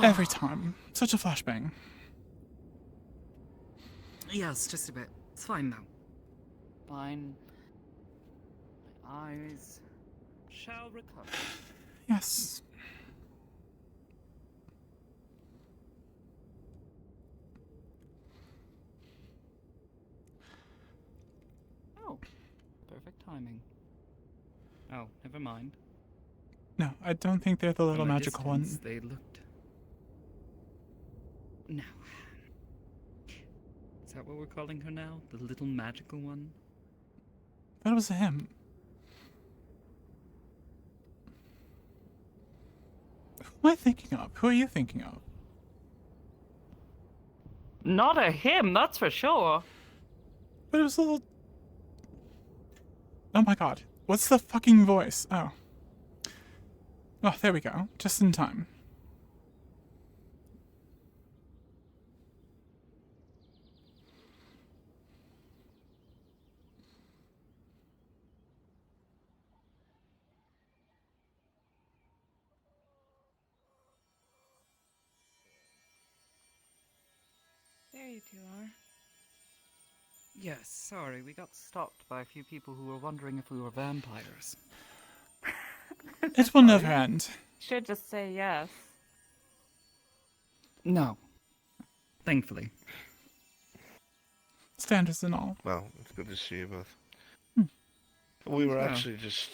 Every time. Such a flashbang. Yes, just a bit. It's fine now. Fine. My eyes shall recover. Yes. Oh, perfect timing. Oh, never mind. No, I don't think they're the little From a magical distance, one. they looked. Now, is that what we're calling her now? The little magical one? That was him. Who am I thinking of? Who are you thinking of? Not a him, that's for sure. But it was a little... Oh my god. What's the fucking voice? Oh. Oh, there we go. Just in time. There you two are. Yes, sorry, we got stopped by a few people who were wondering if we were vampires. It will never end. Should just say yes. No. Thankfully. Standards and all. Well, it's good to see you both. Hmm. We were Yeah. actually just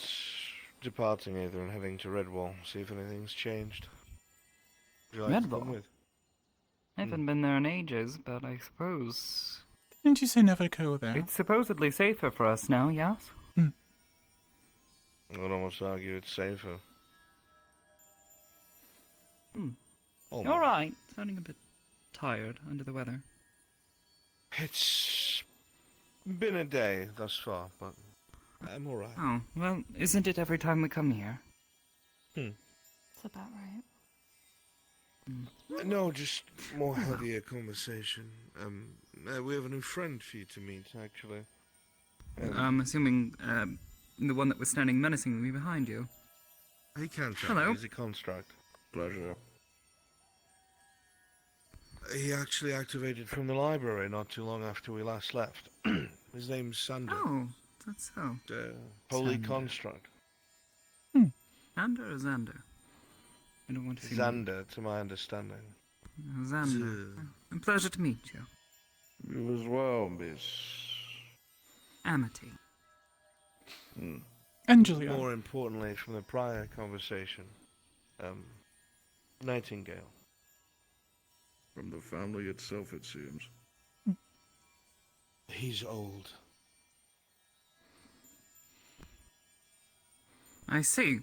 departing Aether and heading to Redwall, see if anything's changed. Would you like to come Redwall? with? I haven't been there in ages, but I suppose Didn't you say never go there? it's supposedly safer for us now, yes? I would almost argue it's safer. Almost. Alright, sounding a bit tired, under the weather. It's been a day thus far, but I'm alright. Oh, well, isn't it every time we come here? That's about right. No, just more heavier conversation. We have a new friend for you to meet, actually. I'm assuming, the one that was standing menacingly behind you. He can't tell Hello. me. He's a construct. Pleasure. He actually activated from the library not too long after we last left. His name's Sander. Oh, that's so. Holy Sander. construct. Xander or Xander? I don't want to see Xander, to my understanding. Xander. A pleasure to meet you. You as well, miss. Amity. And Julia. More importantly, from the prior conversation, Nightingale. From the family itself, it seems. He's old. I see.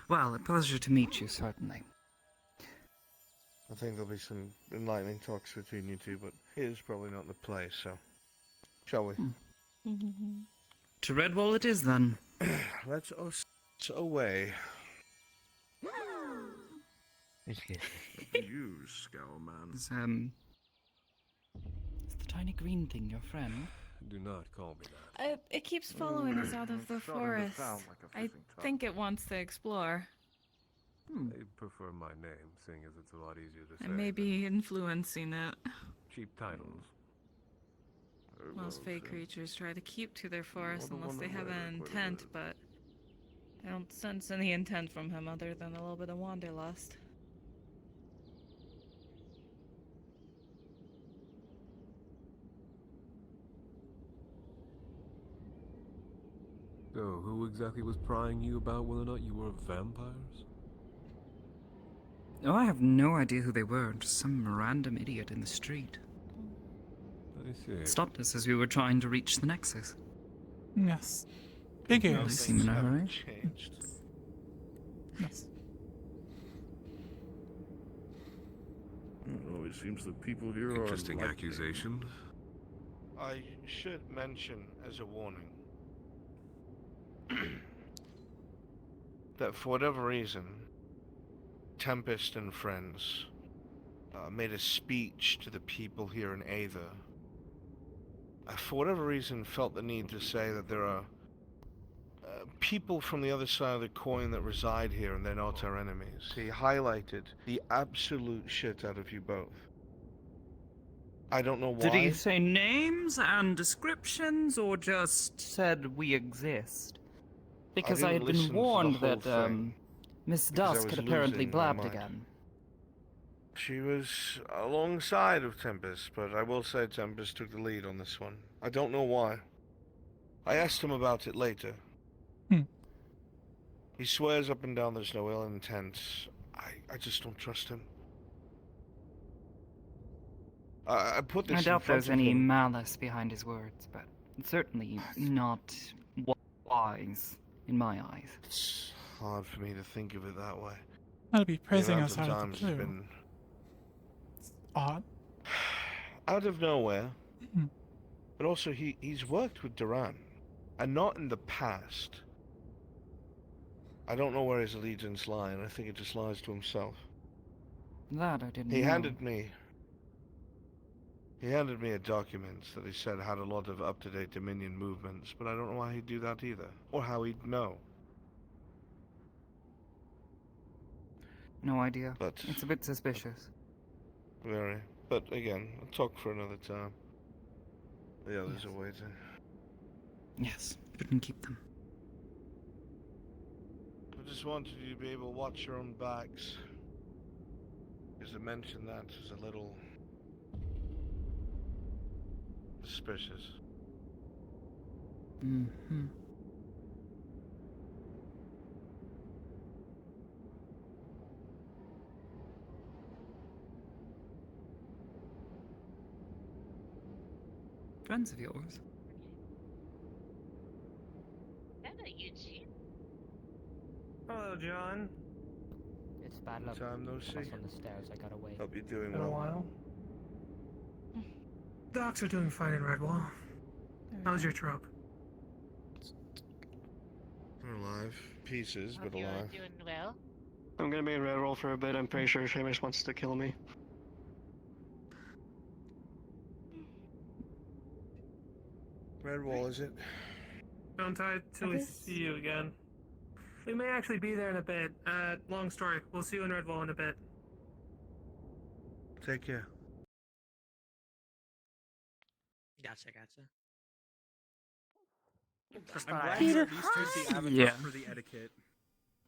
Well, a pleasure to meet you, certainly. I think there'll be some enlightening talks between you two, but here's probably not the place, so... Shall we? To Redwall it is, then. Let's us away. You, Scowman. Is the tiny green thing your friend? Do not call me that. It keeps following us out of the forest. I think it wants to explore. I prefer my name, seeing as it's a lot easier to say. And maybe influencing it. Cheap titles. Most fey creatures try to keep to their forest unless they have an intent, but I don't sense any intent from him other than a little bit of wanderlust. So, who exactly was prying you about whether or not you were vampires? Oh, I have no idea who they were. Just some random idiot in the street. I see. Stopped us as we were trying to reach the Nexus. Yes. Big Well, ears. they seem in a haven't hurry. changed. Yes. It always seems that people here are Interesting lightning. accusation. I should mention as a warning that for whatever reason, Tempest and friends made a speech to the people here in Aether. For whatever reason, felt the need to say that there are people from the other side of the coin that reside here, and they're not our enemies. He highlighted the absolute shit out of you both. I don't know why. Did he say names and descriptions, or just said we exist? Because I had didn't listen been to the warned whole that thing, Miss because I Dusk was had apparently losing my blabbed mind. again. She was alongside of Tempest, but I will say Tempest took the lead on this one. I don't know why. I asked him about it later. He swears up and down there's no ill intent. I just don't trust him. I put this I in doubt front there's of any him. malice behind his words, but certainly not wise in my eyes. It's hard for me to think of it that way. That'll be The praising amount us of out of the times has blue. been Odd. out of nowhere. Mhm. But also he's worked with Duran, and not in the past. I don't know where his allegiance lie, and I think it just lies to himself. That I didn't He know. handed me a document that he said had a lot of up-to-date Dominion movements, but I don't know why he'd do that either, or how he'd know. No idea. But It's a bit suspicious. very. But again, I'll talk for another time. The others Yes. are waiting. Yes, we can keep them. I just wanted you to be able to watch your own backs. Because I mentioned that is a little suspicious. Mm-hmm. Friends of yours? Hello, John. It's bad luck. Time no see. Plus on the stairs, I got away. Hope you're doing Been a well. while. Docs are doing fine in Redwall. How's your trope? We're alive. Pieces, but Hope you're alive. doing well. I'm gonna be in Redwall for a bit. I'm pretty sure Seamus wants to kill me. Redwall, is it? Don't tie till we see you again. We may actually be there in a bit. Long story. We'll see you in Redwall in a bit. Take care. Gotcha. Just I'm thought glad I'd- you Peter, at least used the avatar Yeah. for the etiquette.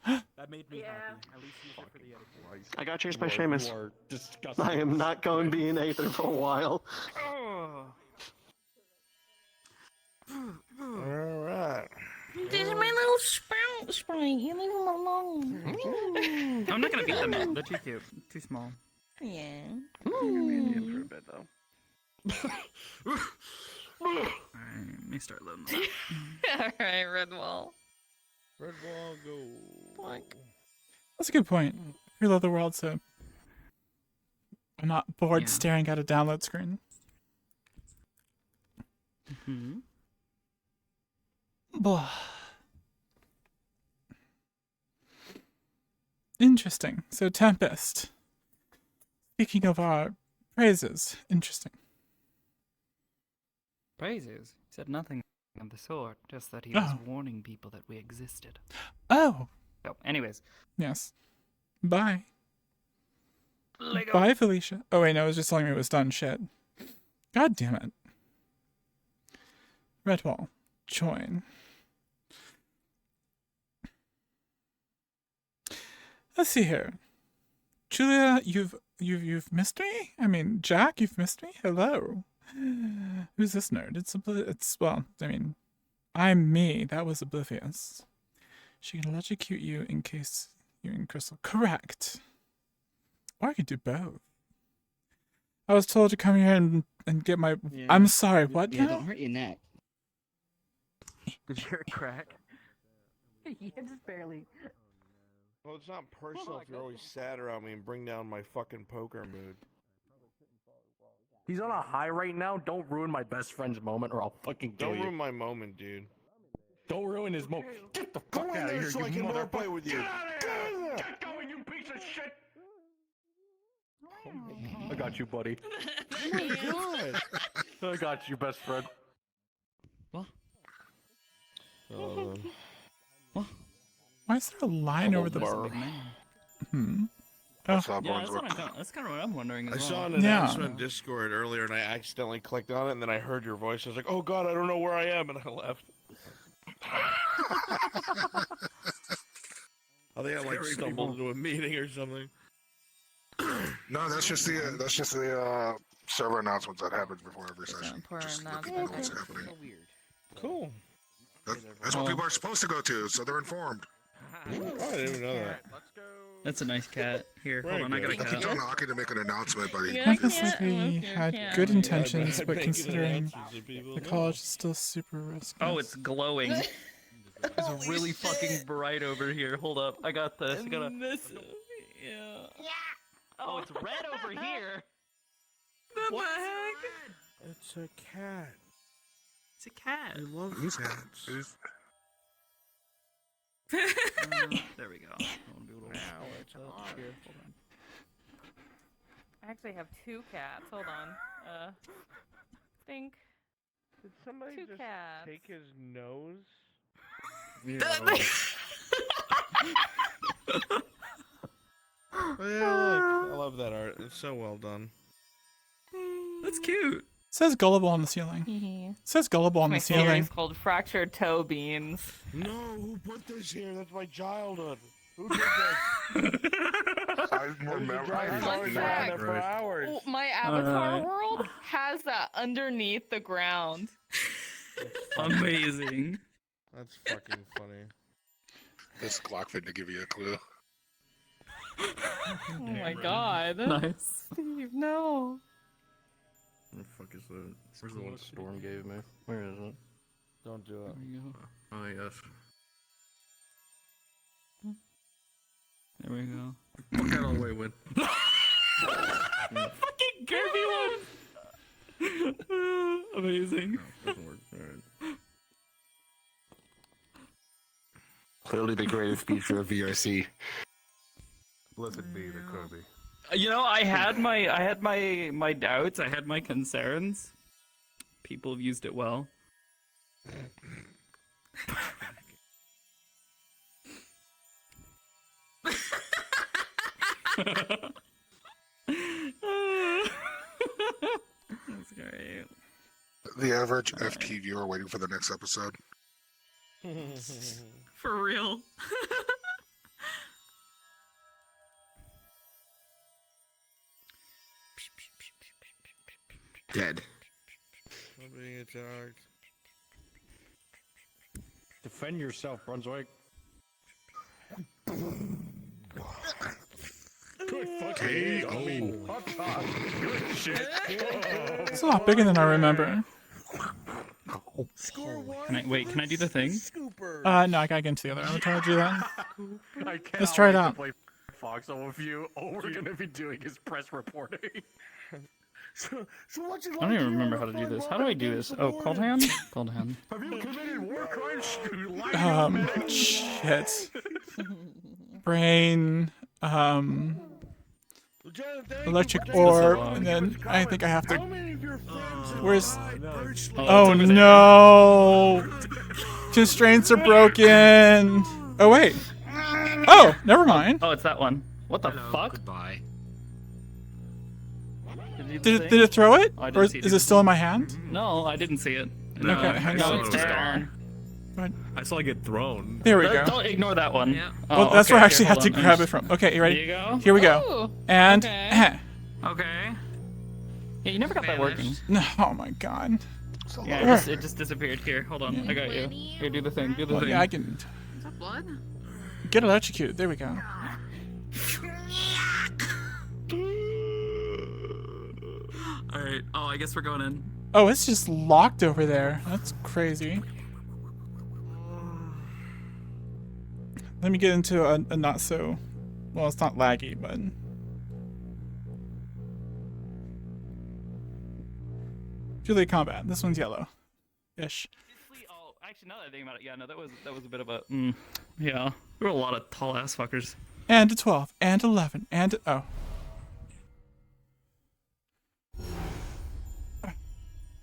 That made me happy. At least use it for the etiquette. I got chased by You Seamus. are disgusting. I am not going to be in Aether for a while. Alright. This is my little sprout sprite. You leave him alone. I'm not gonna beat them up. They're too cute. Too small. Yeah. I'm gonna be in for a bit though. Alright, let me start loading them up. Alright, Redwall. Redwall, go. Fuck. That's a good point. Reload the world so I'm not bored Yeah. staring at a download screen. Hmm. Blah. Interesting. So Tempest. Speaking of our praises, interesting. Praises. He said nothing of the sort, just that he was Oh. warning people that we existed. Oh, So, anyways. yes. Bye. Lego. Bye, Felicia. Oh wait, no, it was just telling me it was done. Shit. God damn it. Redwall. Join. Let's see here. Julia, you've missed me? I mean, Jack, you've missed me? Hello. Who's this nerd? Well, I mean, I'm me. That was oblivious. She can electrocute you in case you're in crystal. Correct. Or I could do both. I was told to come here and get my... Yeah. I'm sorry, what Yeah, now? don't hurt your neck. You're a crack. Yeah, just barely. Well, it's not personal if you're always sad around me and bring down my fucking poker mood. He's on a high right now. Don't ruin my best friend's moment, or I'll fucking kill Don't you. ruin my moment, dude. Don't ruin his moment. Get the Go fuck in out of there here, so I you can motherfucker. roleplay with you. Get out of Get out of here! there! Get going, you piece of shit! I got you, buddy. Oh my god! I got you, best friend. What? Why is there a line over the? Big man. Hmm. What's up, Yeah, that's, Brunswick? that's kind of what I'm wondering as I well. saw an Yeah. announcement in Discord earlier, and I accidentally clicked on it, and then I heard your voice. I was like, "Oh God, I don't know where I am," and I left. I think I like stumbled into a meeting or something. No, that's just the server announcements that happens before every It's an session. important Just let people know what's announcement. happening. Weird. Cool. That's what people are supposed to go to, so they're informed. Oh, I didn't even know that. Let's go. That's a nice cat. Here, Very hold on, I got a good. I keep cat. telling Aki to make an announcement, but he Yeah. I guess can't like we look your had cat. good Yeah, intentions, I've but been considering announcements that people the know. college is still super risky. Oh, it's glowing. It's really fucking bright over here. Hold up, I got this. I gotta. Yeah. Oh, it's red over here. What the heck? It's a cat. It's a cat. I love cats. There we go. I'll do a little it's here. Hold on. I actually have 2 cats. Hold on. Think. Did somebody 2 just cats. take his nose? Oh, yeah, look. I love that art. It's so well done. That's cute. says gullible on the ceiling. Says gullible on My the ceiling. series called Fractured Toe Beans. No, who put this here? That's my childhood. Who did this? I remember. I saw it fact. down there for hours. Oh, my avatar world has that underneath the ground. Amazing. That's fucking funny. This Glock fit to give you a clue. Oh my god. Nice. Steve, no. What the fuck is that? Where's the one Storm gave me? Where is it? Don't do it. There we go. Oh, yes. There we go. Fuck out of the way, Win. Fucking Kirby one! Amazing. No, doesn't work. Alright. Clearly the greatest feature of VRC. Blessed be the Kirby. You know, I had my doubts. I had my concerns. People have used it well. That's great. The average FT viewer waiting for the next episode. For real. Dead. I'm being attacked. Defend yourself, Brunswick. Good fucking KO. Good shit. It's a lot bigger than I remember. Score one. Can I do the thing? Scooper. No, I gotta get into the other avatar to do that. I cannot Let's try it wait to out. play Fox. So if you, all we're gonna be doing is press reporting. So what's it I don't even remember how to do this. How do I do this? Oh, cold hand? Cold hand. Have you committed war crimes? Shit. Brain, electric orb, and then I think I have to. Where's? Oh no! Constraints are broken. Oh wait. Oh, never mind. Oh, it's that one. What the fuck? Goodbye. Did it throw it? I didn't Or see it. is it still in my hand? No, I didn't see it. No, Okay, hang No, on. it's just gone. I saw it get thrown. There we go. Don't ignore that one. Yeah. Well, Oh, that's okay, where I actually here, had to hold on. grab it from. Okay, you There ready? you go. Here we go. Ooh, And okay. Okay. Yeah, you never got that working. no, oh my god. Yeah, it just disappeared. Here, hold on. I got you. Here, do the thing. Do the Well, thing. yeah, I can Is that blood? get electrocuted. There we go. Alright. Oh, I guess we're going in. Oh, it's just locked over there. That's crazy. Let me get into a not so... Well, it's not laggy, but... Julia Combat. This one's yellow. Ish. Oh, actually, now that I think about it, yeah, no, that was a bit of a... yeah. There were a lot of tall-ass fuckers. And a 12. And 11. And... Oh.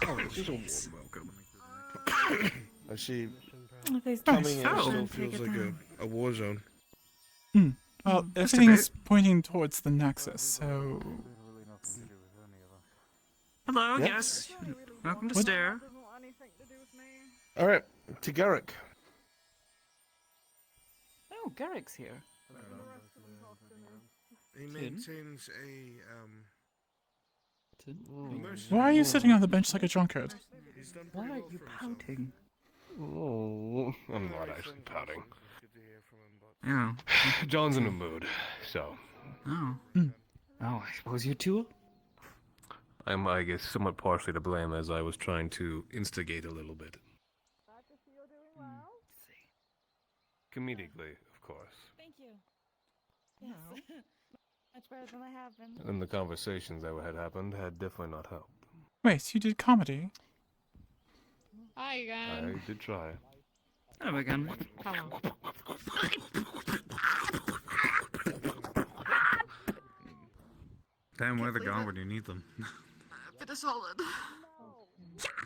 Oh, this is a warm welcome. I see. Okay, Coming in Oh. still feels like a a war zone. Well, Just a everything's pointing towards the Nexus, so... Hello, Yeah. yes. Welcome to What? Stare. All right, to Garrick. Oh, Garrick's here. He maintains a Why are you sitting on the bench like a drunkard? He's done Why pretty are well you for himself. pouting? Oh, I'm not Very actually friendly, pouting. it's good to hear from him, but- Yeah. John's in a mood, so Oh. Oh, I suppose you too? I'm, I guess, somewhat partially to blame as I was trying to instigate a little bit. Comedically, of course. Thank you. Yes. Much better than I have been. And the conversations that had happened had definitely not helped. Wait, you did comedy? Hi I again. did try. Hello again. Hello. Damn, where they gone when you need them? Bit of solid.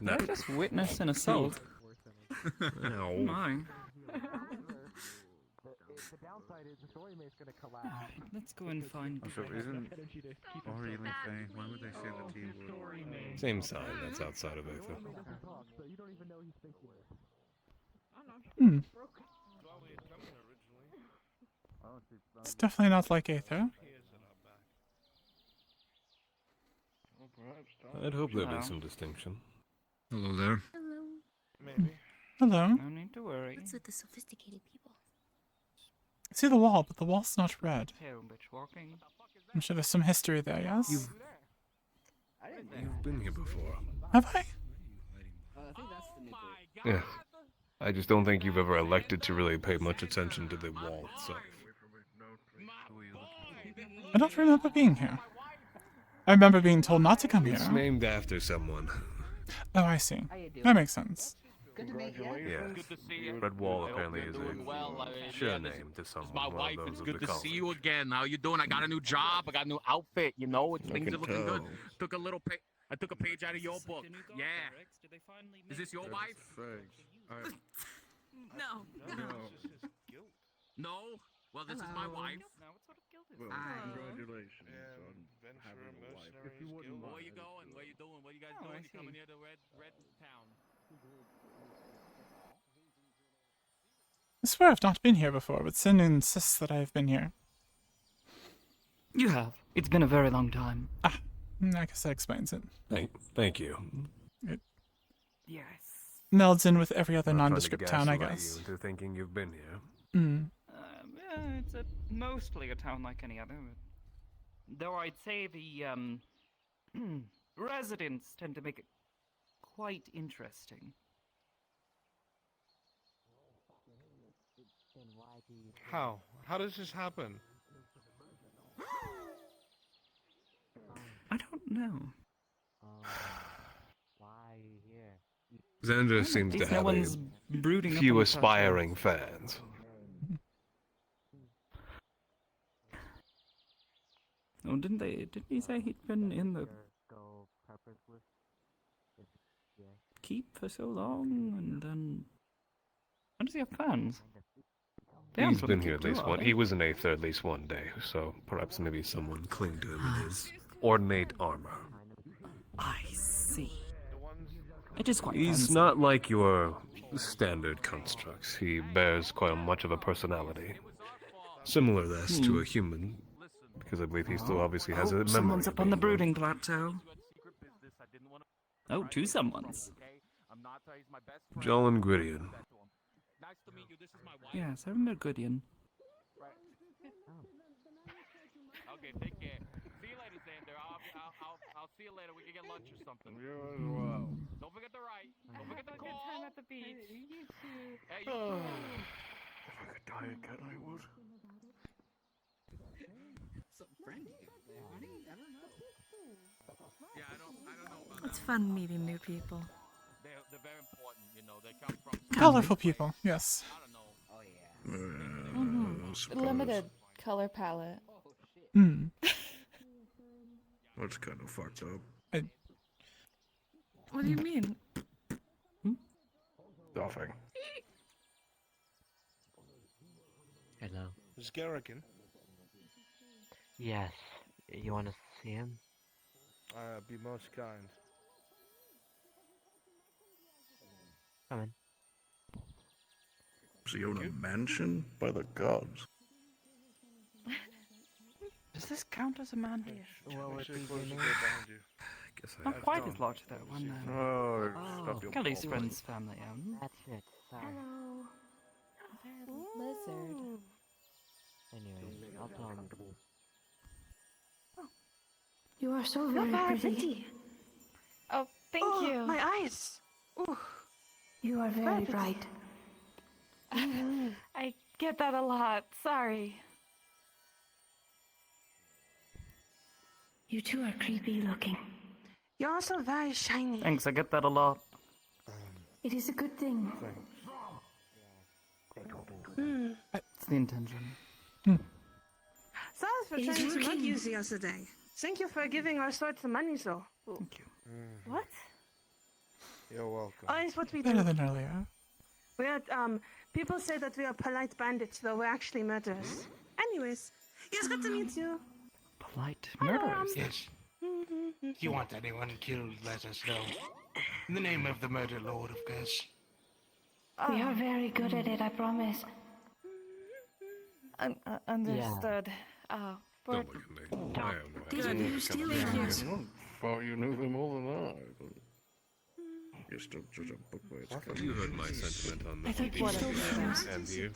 No. I just witnessed an assault. Oh my. The downside is the story mate's gonna collapse. Let's go and find. Also, isn't Ori thing? When would they say the T word? Same sign that's outside of Aether. So you don't even know he's thinking. It's definitely not like Aether. I'd hope there'd Hello. be some distinction. Hello there. Maybe. Hello. No need to worry. What's with the sophisticated people? I see the wall, but the wall's not red. Home bitch walking. I'm sure there's some history there, yes? You've been here before. Have I? Yeah. I just don't think you've ever elected to really pay much attention to the wall itself. I don't remember being here. I remember being told not to come It's here. named after someone. Oh, I see. That makes sense. Yeah. Good to see you. Red Wall I hope apparently you're is doing well. I mean, a sure yeah, this name to someone. my one of wife. those It's of good the to see you college. again. How you doing? I got a new job. I got a new outfit. You know, things can are looking good. tell. Took a little I took a page out of your book. Yeah. Is this your wife? No. No. Well, this is my wife. Now, what sort of guild is Well, that? congratulations Yeah, on Ventura having a wife. Mercenaries If you wouldn't Guild. Where mind. you going? Where you doing? What you guys Oh, doing? I You coming see. here to Red Town? I swear I've not been here before, but Sin insists that I've been here. You have. It's been a very long time. I guess that explains it. Thank you. Yes. Melds in with every other I'm not trying to nondescript town, I gaslight guess. you into thinking you've been here. Yeah, it's mostly a town like any other. Though I'd say the residents tend to make it quite interesting. Then why do you How? How does this happen? I don't know. why are you here? Xander seems to At least no have one's a brooding up few on the aspiring fans. Oh, didn't he say he'd been in the Go purposeless. Yeah. keep for so long and then how does he have fans? They He's aren't from been the here at Keep, least are one. they? He was in Aether at least one day, so perhaps maybe someone clinged to him in his ornate armor. I see. It is quite He's fancy. not like your standard constructs. He bears quite much of a personality. Similar, thus, to a human, because I believe he still obviously has a memory. Someone's of up on the being one. brooding plateau. Oh, two someones. Jolin Gwydion. Yes, I remember Goodian. Okay, take care. See you later, Xander. I'll see you later. We can get lunch or something. You as well. Don't forget to write. Don't forget to Good call. time at the beach. You too. Hey, you If I could die again, I would. Yeah, I don't know about It's fun meeting new people. They're very important, you know. They come from Colorful people, yes. I don't know. Limited color palette. That's kind of fucked up. What do you mean? Nothing. Hello. Is Garrigan? Yes. You want to see him? Be most kind. Come in. Does he own a mansion? By the gods. Does this count as a man? What would be Close your the name? door behind you. Guess I Not have quite to. as large though. One. Oh, stop your Kelly's calling. friend's family owned. That's it. Sorry. Hello. Lizard. Anyway, I'll tell him. You are so You're very very pretty. pretty. Oh, thank you. My eyes. Ooh. You are very bright. I get that a lot. Sorry. You two are creepy looking. You're also very shiny. Thanks, I get that a lot. It is a good thing. It's the intention. Sorry for It is trying to mug working. you yesterday. Thank you for giving our sword some money, though. Thank you. What? You're welcome. Oh, it's what we Better do. than earlier. We are, people say that we are polite bandits, though we're actually murderers. Anyways, it's good to meet you. Polite murderers. Yes. If you want anyone killed, let us know. In the name of the murder lord, of course. We are very good at it, I promise. Understood. Don't look at me. I have no Did idea. you steal it from us? Thought you knew them more than I. But you're still judge a book by its cover. You heard my sentiment on I the thought you stole it from us. and you.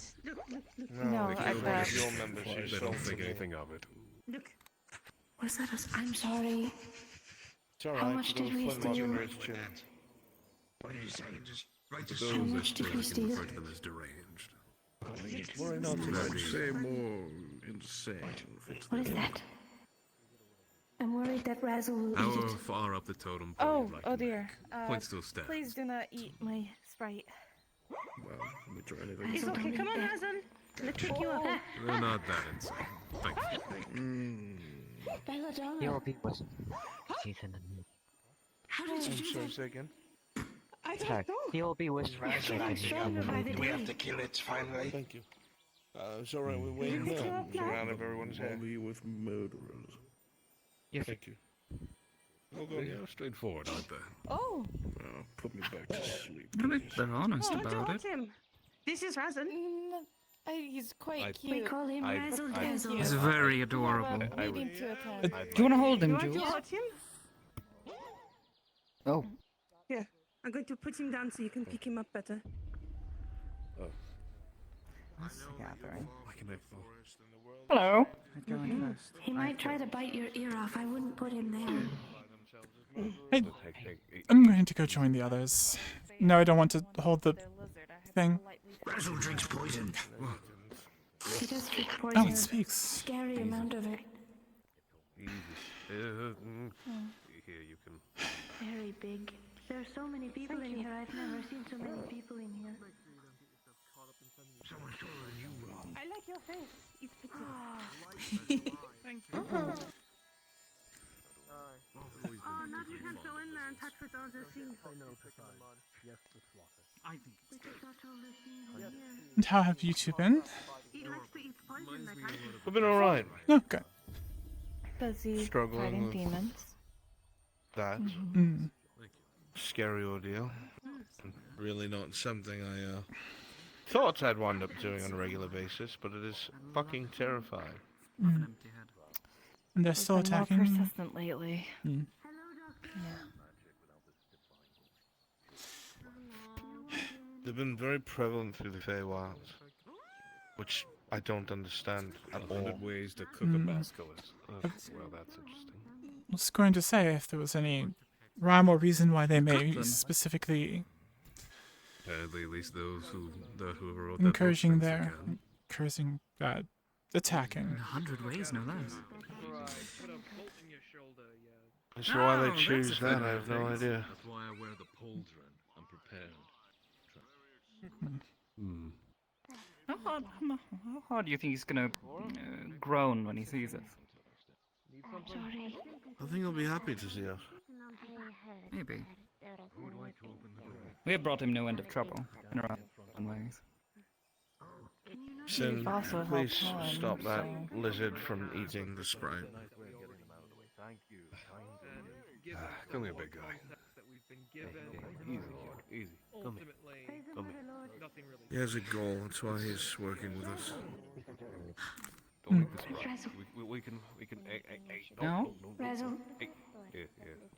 No, they I killed one bet. of your members. You They sold don't think them all. anything of it. Was that us? I'm sorry. It's alright. How much you got did a we flint mark steal? under its chin. What are you saying? Just write For this those down. that much did we still steal? refer to them as deranged. Worry not too I'd much. say more insane. What is that? I'm worried that Razzle will eat How it. far up the totem pole Oh, you'd like oh to dear. make? Point still stands. Please do not eat my Sprite. Well, we try anything. It's okay. Come on, Hazen. Let's pick you up. They're not that insane. Thank you. Belladonna. He'll be with he's in the mood. How did you I'm do sorry, that? say again. I Sorry. don't know. He'll be whispering. Right, Stronger by the Do we have day. to kill it finally? Thank you. It's alright, we're waiting pick you now. up It's now? around if everyone's here. Bother you with murderers. Yes. Thank you. We'll go They now. are straightforward, aren't they? Oh, Put me back to sleep. Really, they're honest Don't you about want it. him? This is Hazen. he's quite I- cute. We call him I- Razzle I- Dazzle. He's very adorable. We have a I meeting would- to attend. Do you want to hold him, You want to Jules? hold him? Oh. Yeah. I'm going to put him down so you can pick him up better. What's the gathering? Why can I fall? Hello. Going first. He might try to bite your ear off. I wouldn't put him there. Hey, Hey, I'm going to go join the others. No, I don't want to hold the thing. Razzle drinks poison. He does drink Oh, poison. it speaks. Scary amount of it. Easy. Here, you can. Very big. There are so many people in here. I've never seen so many people in here. Someone stole you, Rob. I like your face. It's pretty. Thank you. Oh, now you can go in there and touch with all the things. I think We could touch all the things in here. And how have you two been? He likes to eat poison like I do. We've been alright. Okay. Busy Struggling fighting with- demons. That Mm. scary ordeal. Really not something I thought I'd wind up doing on a regular basis, but it is fucking terrifying. Mm. And they're still Been more attacking. persistent lately. Mm. They've been very prevalent through the Feywilds, which I don't understand at all. 100 ways to cook a basilisk. Well, that's interesting. I was going to say if there was any rhyme or reason why they may them. specifically Apparently, at least whoever wrote that encouraging book thinks their encouraging attacking. 100 ways, no less. As to why Oh, they that's choose a that, thing, I have no thanks. idea. That's why I wear the pauldron. I'm prepared. Hmm. How hard do you think he's gonna groan when he sees us? I'm sorry. I think he'll be happy to see us. Maybe. We have brought him no end of trouble in our own ways. Can you Sin, You've also helped please him, stop that so- lizard from eating the sprite. Come here, big guy. Easy, easy. Come here. Come here. He has a goal, that's why he's working with us. Don't eat the sprite. We can. Hey, No? Razzle, Hey, here,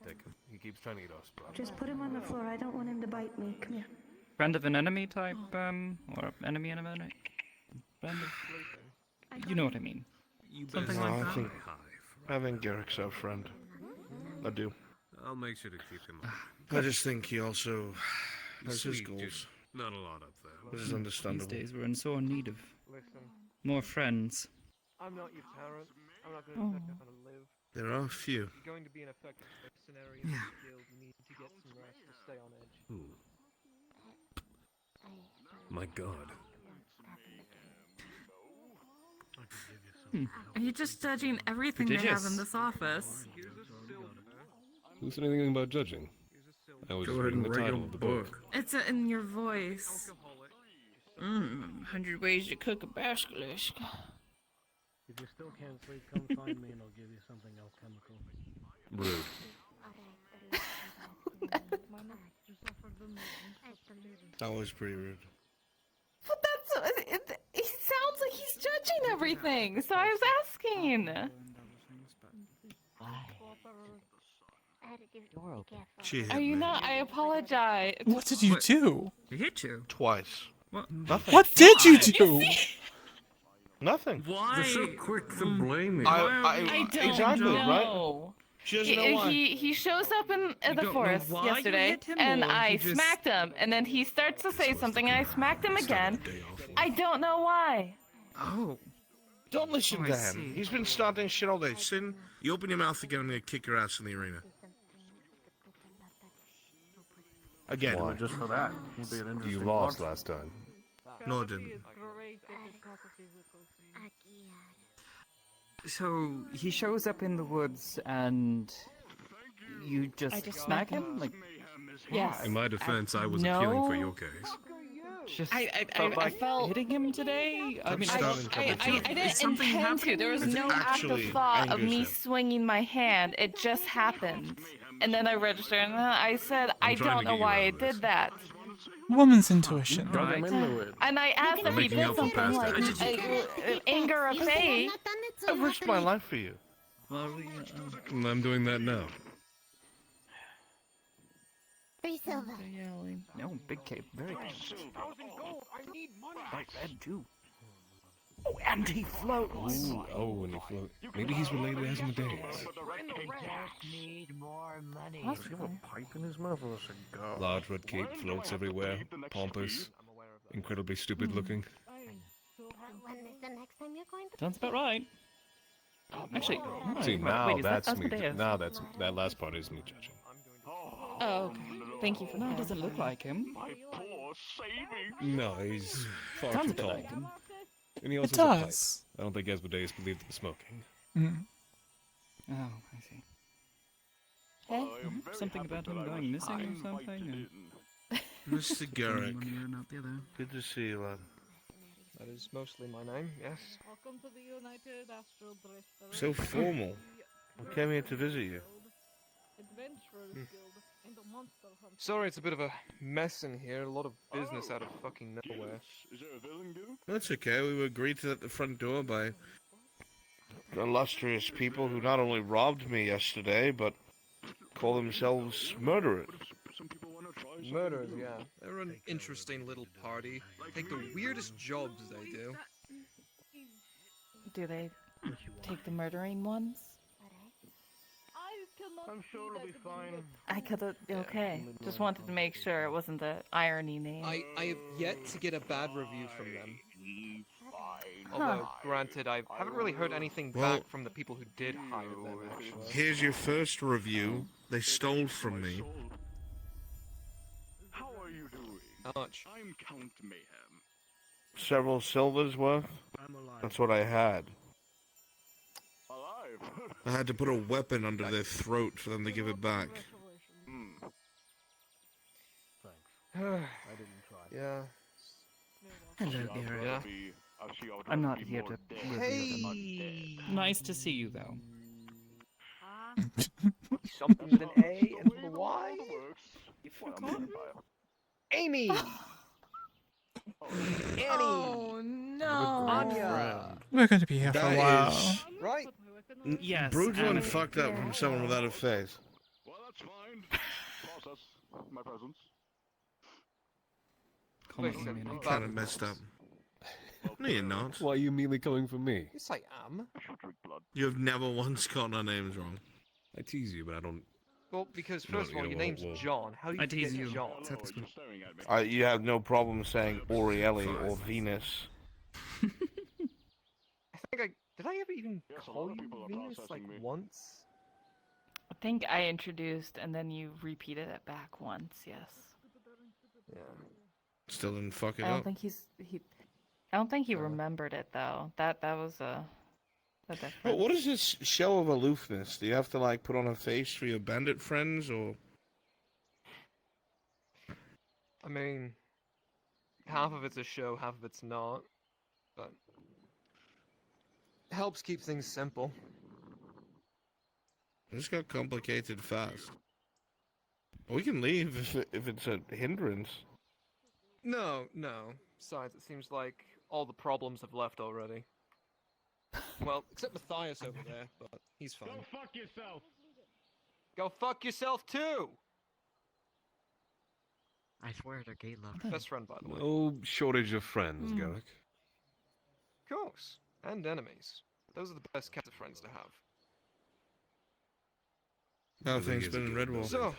take him. He keeps trying to eat our sprite. just put him on the floor. I don't want him to bite me. Come here. Friend of an enemy type, or enemy in a minute? Friend of... You know what I mean. Something like that. I think Garrick's our friend. I do. I'll make sure to keep him up. I just think he also has his Sweet, goals. just not a lot up there. Which is understandable. These days we're in sore need of Listen, more friends. I'm not your parent. I'm not going to tell you how to live. There are a few. If you're going to be an effective mercenary in this guild, you need to get some rest to stay on edge. Ooh. My God. Are you just judging everything they have in this office? Who said anything about judging? I was just Go ahead reading and the write title your of the book. It's in your voice. 100 ways to cook a basilisk. If you still can't sleep, come find me and I'll give you something alchemical. Rude. That was pretty rude. But he sounds like he's judging everything, so I was asking. Are you not? I apologize. What did you do? He hit you. Twice. What? Nothing. What did you do? Nothing. Why? They're so quick to blame me. I don't exactly, know. right? She doesn't know why. He shows up in the don't forest know why you yesterday, hit him, and or I he just- smacked him, and then he starts to say something, and I smacked him again. I don't know why. Oh. Don't listen Oh, to I him. see. He's been starting shit all day. Sin, you open your mouth again, I'm gonna kick your ass in the arena. Again. Why? Just for that. He'd be an You interesting lost boxer. last time. No, I didn't. So he shows up in the woods and you just smack him? Like, Yes. In my defense, I was No. appealing for your case. just I felt like felt hitting him today? I mean, I didn't intend to. There was It's no act of actually thought of angers me him. swinging my hand. It just happened. And then I registered, and then I said, I trying don't to know get you why out I of this. did that. Woman's intuition. Drug him into it. And I asked if I'm he making did up for something past like actions. anger of fate. I've risked my life for you. well, And I'm doing that now. no, big cape, very good. Like red too. Oh, and he floats. Oh, and he float. Maybe he's related to Asmodeus. Need more money. Does he have a pipe in his mouth or a cigar? Large red cape floats everywhere. Pompous. Incredibly stupid looking. When is the next time you're going to? Sounds about right. Actually, See, wait, now wait, is that that's me. Asmodeus? Now that last part is me judging. Oh, okay. Thank you for No, it that. doesn't look like him. No, he's far Sounds too a bit tall. like him. And he also It has a pipe. does. I don't think Asmodeus believed in smoking. Mm. Oh, I see. Something about him going missing or something? Mr. Garrick, Not the other. good to see you, lad. That is mostly my name, yes. Welcome to the United Astral Drifters. So formal. I came here to visit you. Adventurers Guild and the Monster Hunter. Sorry, it's a bit of a mess in here. A lot of business out of fucking nowhere. That's okay. We were greeted at the front door by illustrious people who not only robbed me yesterday, but call themselves murderers. Murderers, yeah. They're an interesting little party. Take the weirdest jobs they do. Do they take the murdering ones? I'm sure it'll be fine. I could have. Okay. Just wanted to make sure it wasn't the irony name. I have yet to get a bad review from them. Although, granted, I haven't really heard anything Well- back from the people who did hire them, actually. Here's your first review. They stole from me. How are you doing? How much? I'm Count Mayhem. Several silvers worth. That's what I had. Alive. I had to put a weapon under their throat for them to give it back. Thanks. I didn't try. Yeah. Hello, Garrett. Yeah. Be a I'm not here to reveal them. Hey! Nice to see you, though. Something with an A and with a Y? You forgot? Amy! Annie! Oh no! Anya! We're going to be here for a That while. is. Right? Yes, Brood's one and- fucked up from someone without a face. Well, that's fine. Process my presence. Listen, Kind of messed up. No, you're not. Why are you immediately coming for me? Yes, I am. You have never once gotten our names wrong. I tease you, but I don't. Well, because No, first of all, you your know name's what, John. How do you I tease get you. John? You have no problem saying Orieli or Venus. Did I ever even call you Venus like once? I think I introduced and then you repeated it back once, yes. Yeah. Still didn't fuck it I don't up. think I don't think he remembered it though. That was a difference. But what is this show of aloofness? Do you have to like put on a face for your bandit friends, or? I mean, half of it's a show, half of it's not. But helps keep things simple. This got complicated fast. We can leave if it's a hindrance. No. Besides, it seems like all the problems have left already. Well, except Matthias over there, but he's fine. Go fuck yourself. Go fuck yourself too! I swear they're gay love. Best friend, by the way. No shortage of friends, Garrick. Of course. And enemies. Those are the best kinds of friends to have. How things been in Redwall? So.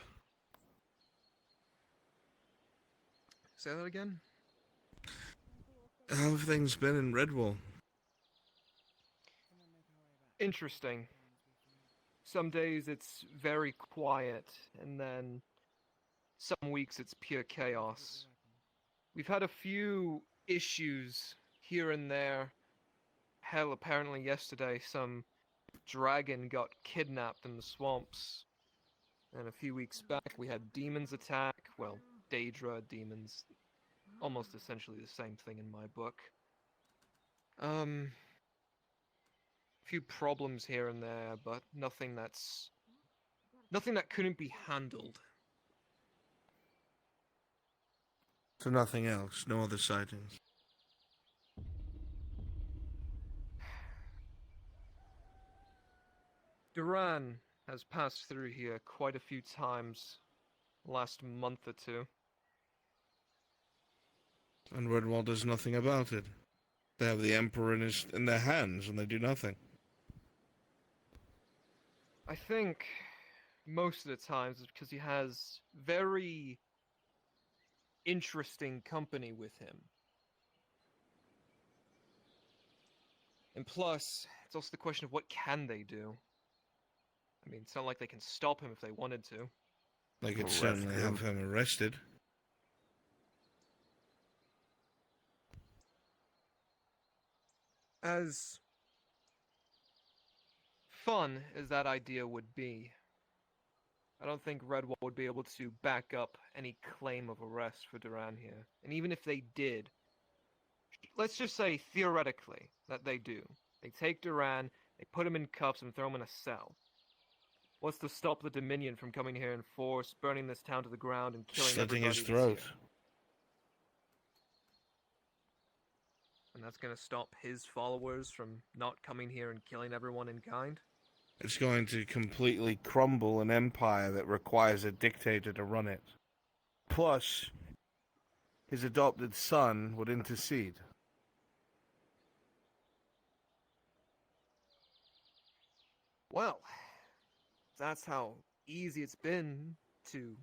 Say that again? How have things been in Redwall? Interesting. Some days it's very quiet, and then some weeks it's pure chaos. We've had a few issues here and there. Hell, apparently yesterday some dragon got kidnapped in the swamps. And a few weeks back we had demons attack. Well, Daedra demons. Almost essentially the same thing in my book. Few problems here and there, but nothing that couldn't be handled. So nothing else, no other sightings. Duran has passed through here quite a few times last month or two. And Redwall does nothing about it. They have the Emperor in their hands and they do nothing. I think most of the times it's because he has very interesting company with him. And plus, it's also the question of what can they do? I mean, it's not like they can stop him if they wanted to. They could certainly have him arrested. As fun as that idea would be, I don't think Redwall would be able to back up any claim of arrest for Duran here. And even if they did, let's just say theoretically that they do. They take Duran, they put him in cuffs and throw him in a cell. What's to stop the Dominion from coming here in force, burning this town to the ground, and killing Slitting everybody his that's throat. here? And that's gonna stop his followers from not coming here and killing everyone in kind? It's going to completely crumble an empire that requires a dictator to run it. Plus, his adopted son would intercede. Well, that's how easy it's been to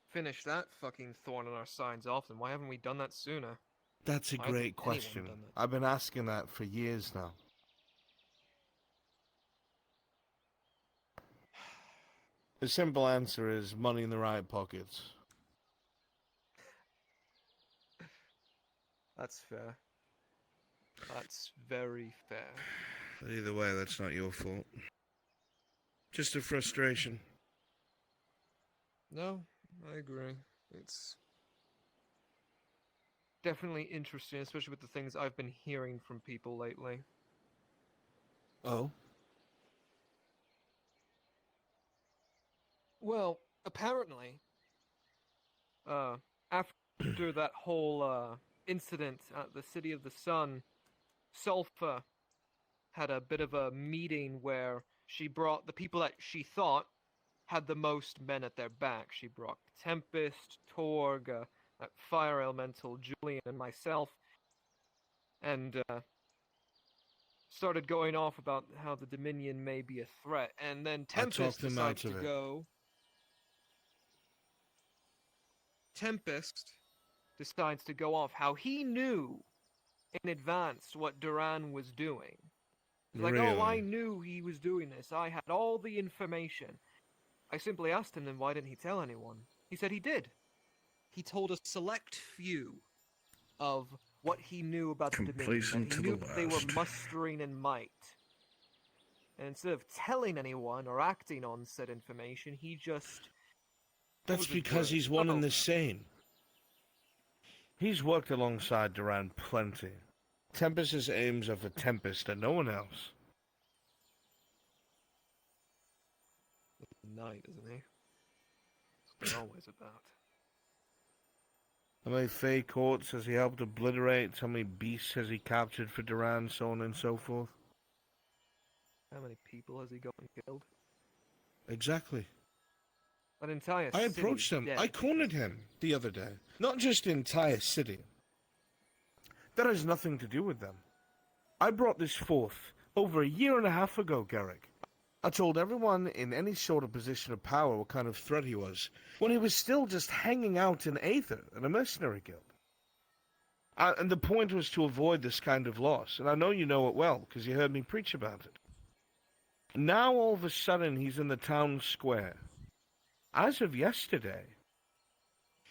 finish that fucking thorn in our sides off, then why haven't we done that sooner? That's a Why hasn't great anyone question. done that? I've been asking that for years now. The simple answer is money in the right pockets. That's fair. That's very fair. But either way, that's not your fault. Just a frustration. No, I agree. It's definitely interesting, especially with the things I've been hearing from people lately. Oh? Well, apparently, after that whole incident at the City of the Sun, Sulfur had a bit of a meeting where she brought the people that she thought had the most men at their back. She brought Tempest, Torg, that fire elemental, Julian, and myself, and started going off about how the Dominion may be a threat. And then Tempest decides to go. Tempest decides to go off how he knew in advance what Duran was doing. He's like, oh, I knew he was doing this. I had all the information. I simply asked him, then why didn't he tell anyone? He said he did. He told a select few of what he knew about the Dominion. That he knew they were mustering in might. And instead of telling anyone or acting on said information, he just... That's because he's one and the same. He's worked alongside Duran plenty. Tempest's aims are for Tempest and no one else. Knight, isn't he? That's what they're always about. How many Fey courts has he helped obliterate? How many beasts has he captured for Duran, so on and so forth? How many people has he got and killed? Exactly. An entire I city approached him. dead. I cornered him the other day. Not just the entire city. That has nothing to do with them. I brought this forth over 1.5 years ago, Garrick. I told everyone in any sort of position of power what kind of threat he was, when he was still just hanging out in Aether, in a mercenary guild. And the point was to avoid this kind of loss, and I know you know it well, because you heard me preach about it. Now all of a sudden he's in the town square, as of yesterday,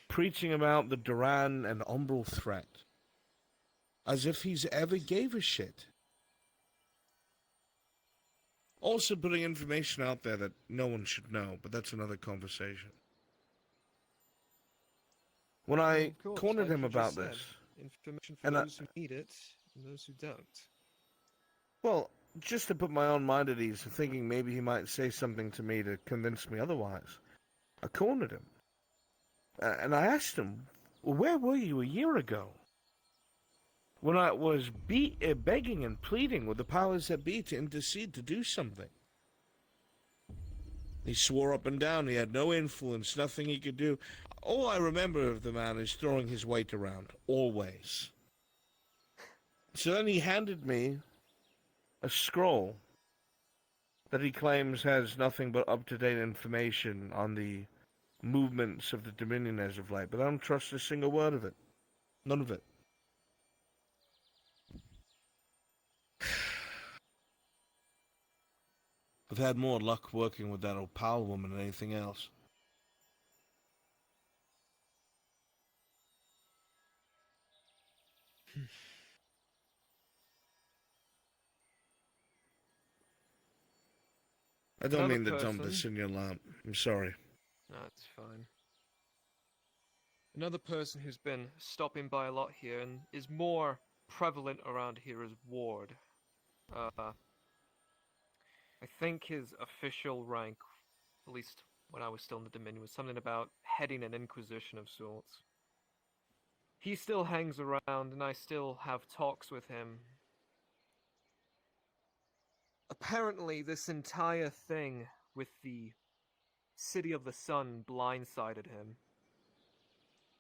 preaching about the Duran and Umbral threat, as if he's ever gave a shit. Also putting information out there that no one should know, but that's another conversation. When I cornered him about this... Information for those who need it, and those who don't. Well, just to put my own mind at ease, thinking maybe he might say something to me to convince me otherwise, I cornered him. And I asked him, well, where were you 1 year ago? When I was begging and pleading with the powers that be to intercede to do something. He swore up and down he had no influence, nothing he could do. All I remember of the man is throwing his weight around, always. So then he handed me a scroll that he claims has nothing but up-to-date information on the movements of the Dominion as of late, but I don't trust a single word of it. None of it. I've had more luck working with that old Powell woman than anything else. I don't mean to dump this in your lap. I'm sorry. No, it's fine. Another person who's been stopping by a lot here and is more prevalent around here is Ward. I think his official rank, at least when I was still in the Dominion, was something about heading an inquisition of sorts. He still hangs around, and I still have talks with him. Apparently, this entire thing with the City of the Sun blindsided him.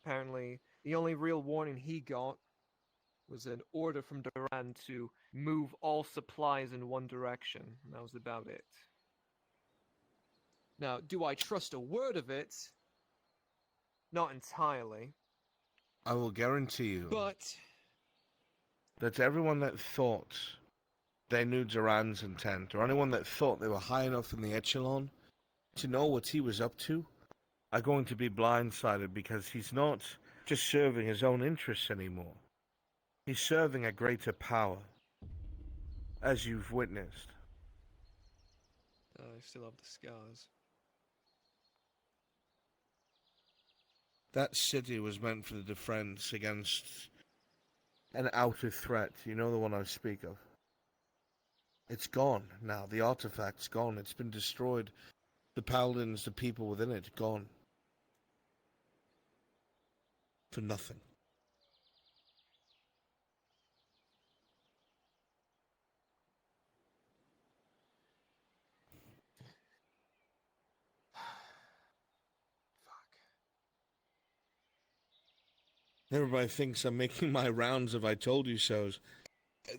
Apparently, the only real warning he got was an order from Duran to move all supplies in one direction, and that was about it. Now, do I trust a word of it? Not entirely. I will guarantee you But that everyone that thought they knew Duran's intent, or anyone that thought they were high enough in the echelon to know what he was up to, are going to be blindsided because he's not just serving his own interests anymore. He's serving a greater power, as you've witnessed. I still have the scars. That city was meant for the defense against an outer threat. You know the one I speak of. It's gone now. The artifact's gone. It's been destroyed. The paladins, the people within it, gone. For nothing. Everybody thinks I'm making my rounds of I told you so's.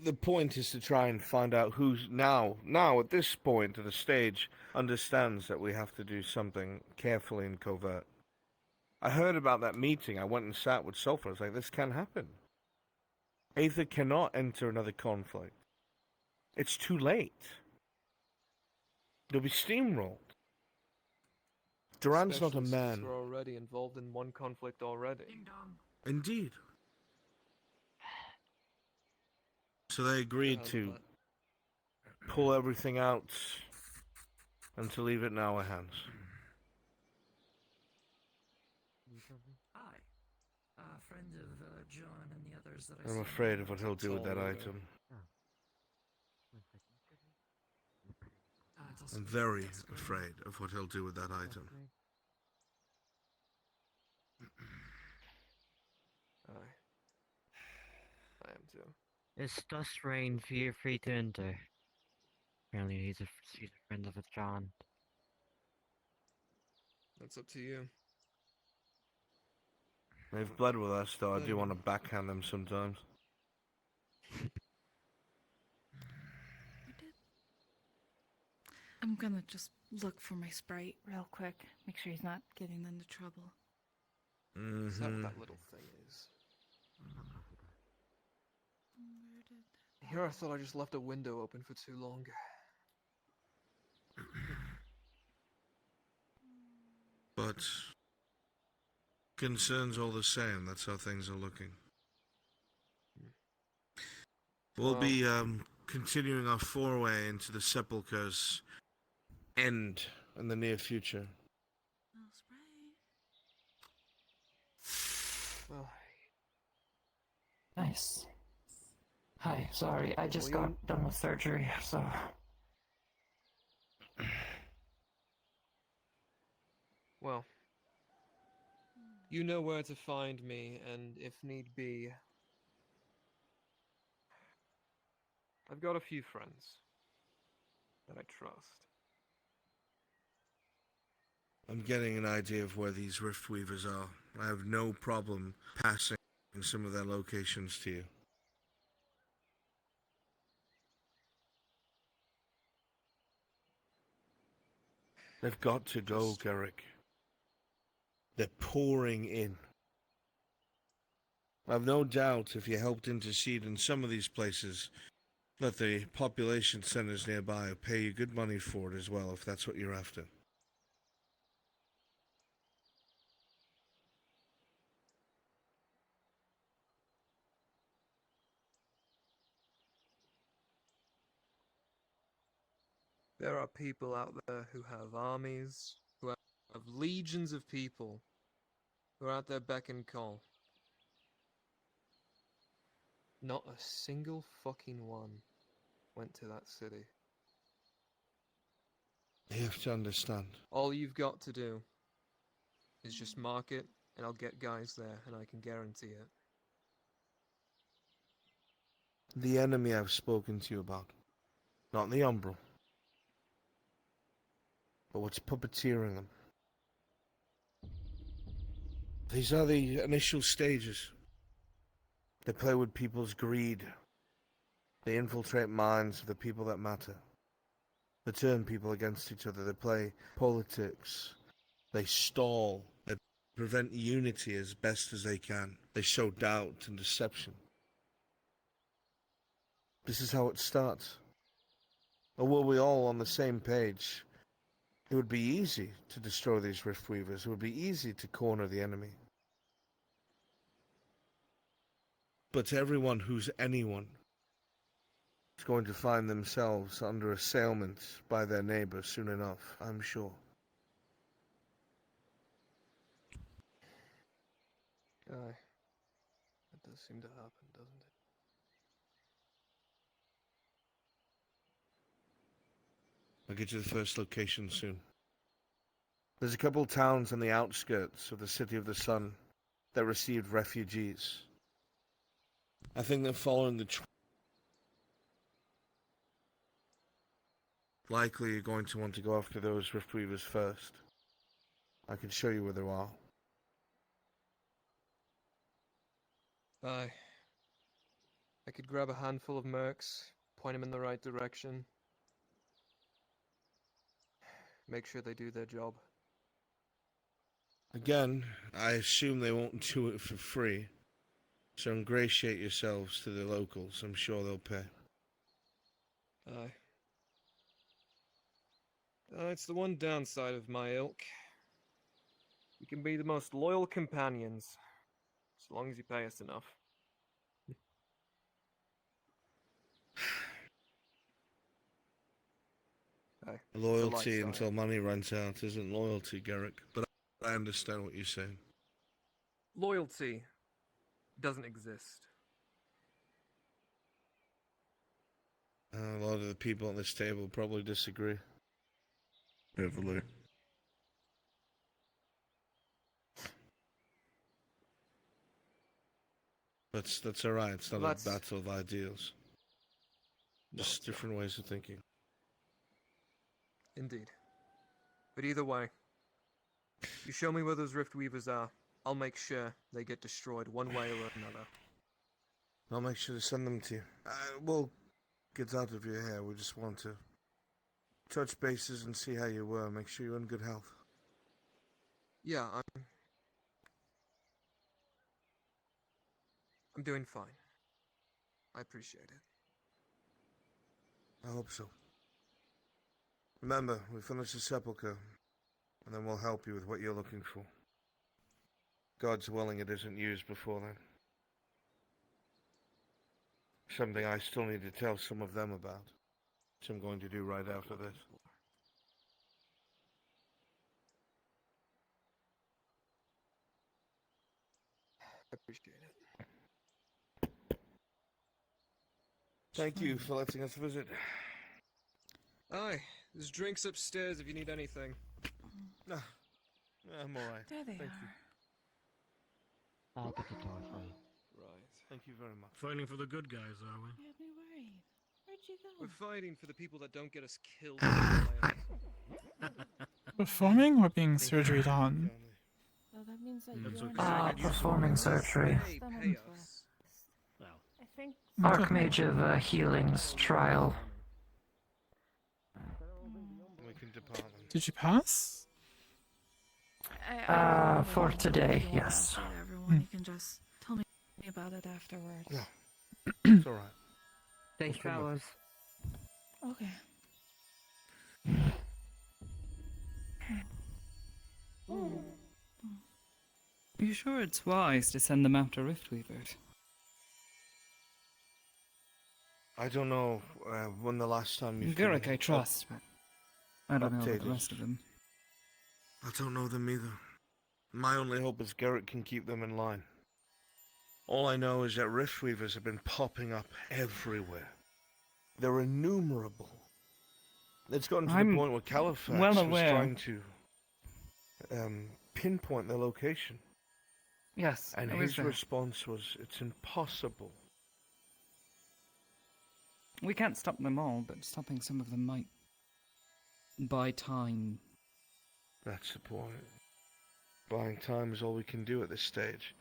The point is to try and find out who's now at this point of the stage understands that we have to do something carefully and covert. I heard about that meeting. I went and sat with Sulfur. I was like, this can't happen. Aether cannot enter another conflict. It's too late. They'll be steamrolled. Duran's not a Specialists man. are already involved in one conflict already. Indeed. So they agreed to pull everything out and to leave it in our hands. Hi. Friend of John and the others that I I'm saw. afraid of what he'll do with that item. I'm very afraid of what he'll do with that item. I am too. It's dust rain, feel free to enter. Apparently he's a friend of John. That's up to you. They've bled with us, though I do want to backhand them sometimes. I'm gonna just look for my sprite real quick. Make sure he's not getting into trouble. Is that what that little thing is? Here I thought I just left a window open for too long. But concerns all the same. That's how things are looking. We'll be continuing our foray into the Sepulchre's end in the near future. Nice. Hi, sorry, I just got done with surgery, so. Well, you know where to find me, and if need be, I've got a few friends that I trust. I'm getting an idea of where these Rift Weavers are. I have no problem passing some of their locations to you. They've got to go, Garrick. They're pouring in. I've no doubt if you helped intercede in some of these places, that the population centers nearby will pay you good money for it as well, if that's what you're after. There are people out there who have armies, who have legions of people, who are out there beck and call. Not a single fucking one went to that city. You have to understand. All you've got to do is just mark it, and I'll get guys there, and I can guarantee it. The enemy I've spoken to you about. Not the Umbral. But what's puppeteering them. These are the initial stages. They play with people's greed. They infiltrate minds of the people that matter. They turn people against each other. They play politics. They stall. They prevent unity as best as they can. They sow doubt and deception. This is how it starts. Or were we all on the same page? It would be easy to destroy these Rift Weavers. It would be easy to corner the enemy. But everyone who's anyone is going to find themselves under assailment by their neighbor soon enough, I'm sure. Aye. That does seem to happen, doesn't it? I'll get you the first location soon. There's a couple towns on the outskirts of the City of the Sun that received refugees. I think they're following the likely you're going to want to go after those Riftweavers first. I can show you where they are. Aye. I could grab a handful of mercs, point them in the right direction. Make sure they do their job. Again, I assume they won't do it for free. So ingratiate yourselves to the locals. I'm sure they'll pay. Aye. It's the one downside of my ilk. We can be the most loyal companions, as long as you pay us enough. Aye, Loyalty until money runs out isn't loyalty, Garrick. But I understand what you're saying. Loyalty doesn't exist. A lot of the people at this table probably disagree. Heavily. That's alright. It's not That's- a battle of ideals. Just different ways of thinking. Indeed. But either way, you show me where those Riftweavers are, I'll make sure they get destroyed one way or another. I'll make sure to send them to you. We'll get out of your hair. We just want to touch bases and see how you were. Make sure you're in good health. Yeah, I'm doing fine. I appreciate it. I hope so. Remember, we finish the sepulchre, and then we'll help you with what you're looking for. God's willing it isn't used before then. Something I still need to tell some of them about, which I'm going to do right after this. I appreciate it. Thank you for letting us visit. Aye, there's drinks upstairs if you need anything. No, I'm alright. There they Thank are. I'll get the door for you. Right. Thank you very much. Fighting for the good guys, are we? You had me worried. Where'd you go? We're fighting for the people that don't get us killed. Performing or being surgery on? Oh, that means that That's you're okay. not Performing surgery. Hey, pay us. Well, I think Archmage of Healing's trial. We can depart then. Did you pass? For today, yes. Say to everyone, you can just tell me about it afterwards. No. It's alright. Thanks, fellas. Okay. Are you sure it's wise to send them after Riftweavers? I don't know when the last time you've Garrick, been I trust, but I don't know about the updated. rest of them. I don't know them either. My only hope is Garrett can keep them in line. All I know is that Riftweavers have been popping up everywhere. They're innumerable. It's gotten to I'm the point where Califax well was aware. trying to pinpoint their location. Yes, And I was his there. response was, it's impossible. We can't stop them all, but stopping some of them might buy time. That's the point. Buying time is all we can do at this stage,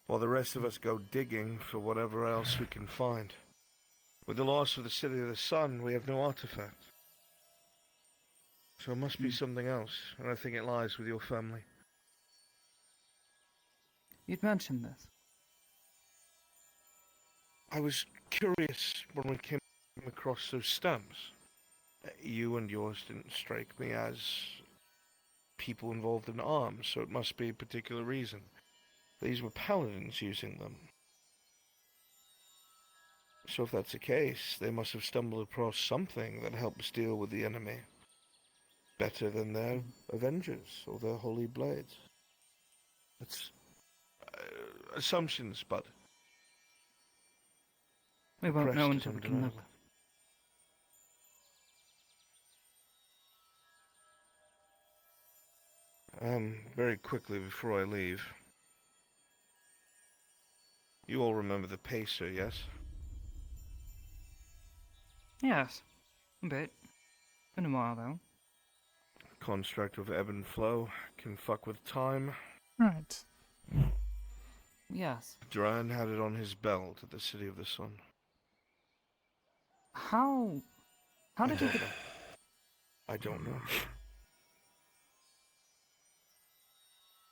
while the rest of us go digging for whatever else we can find. With the loss of the City of the Sun, we have no artifact. So it must be something else, and I think it lies with your family. You'd mentioned this. I was curious when we came across those stamps. You and yours didn't strike me as people involved in arms, so it must be a particular reason. These were paladins using them. So if that's the case, they must have stumbled across something that helps deal with the enemy better than their Avengers or their Holy Blades. It's assumptions, but We won't crest know is until we can look. undeniable. Very quickly before I leave. You all remember the Pacer, yes? Yes, a bit. Been a while though. Construct of ebb and flow can fuck with time. Right. Yes. Duran had it on his belt at the City of the Sun. How did you get... I don't know.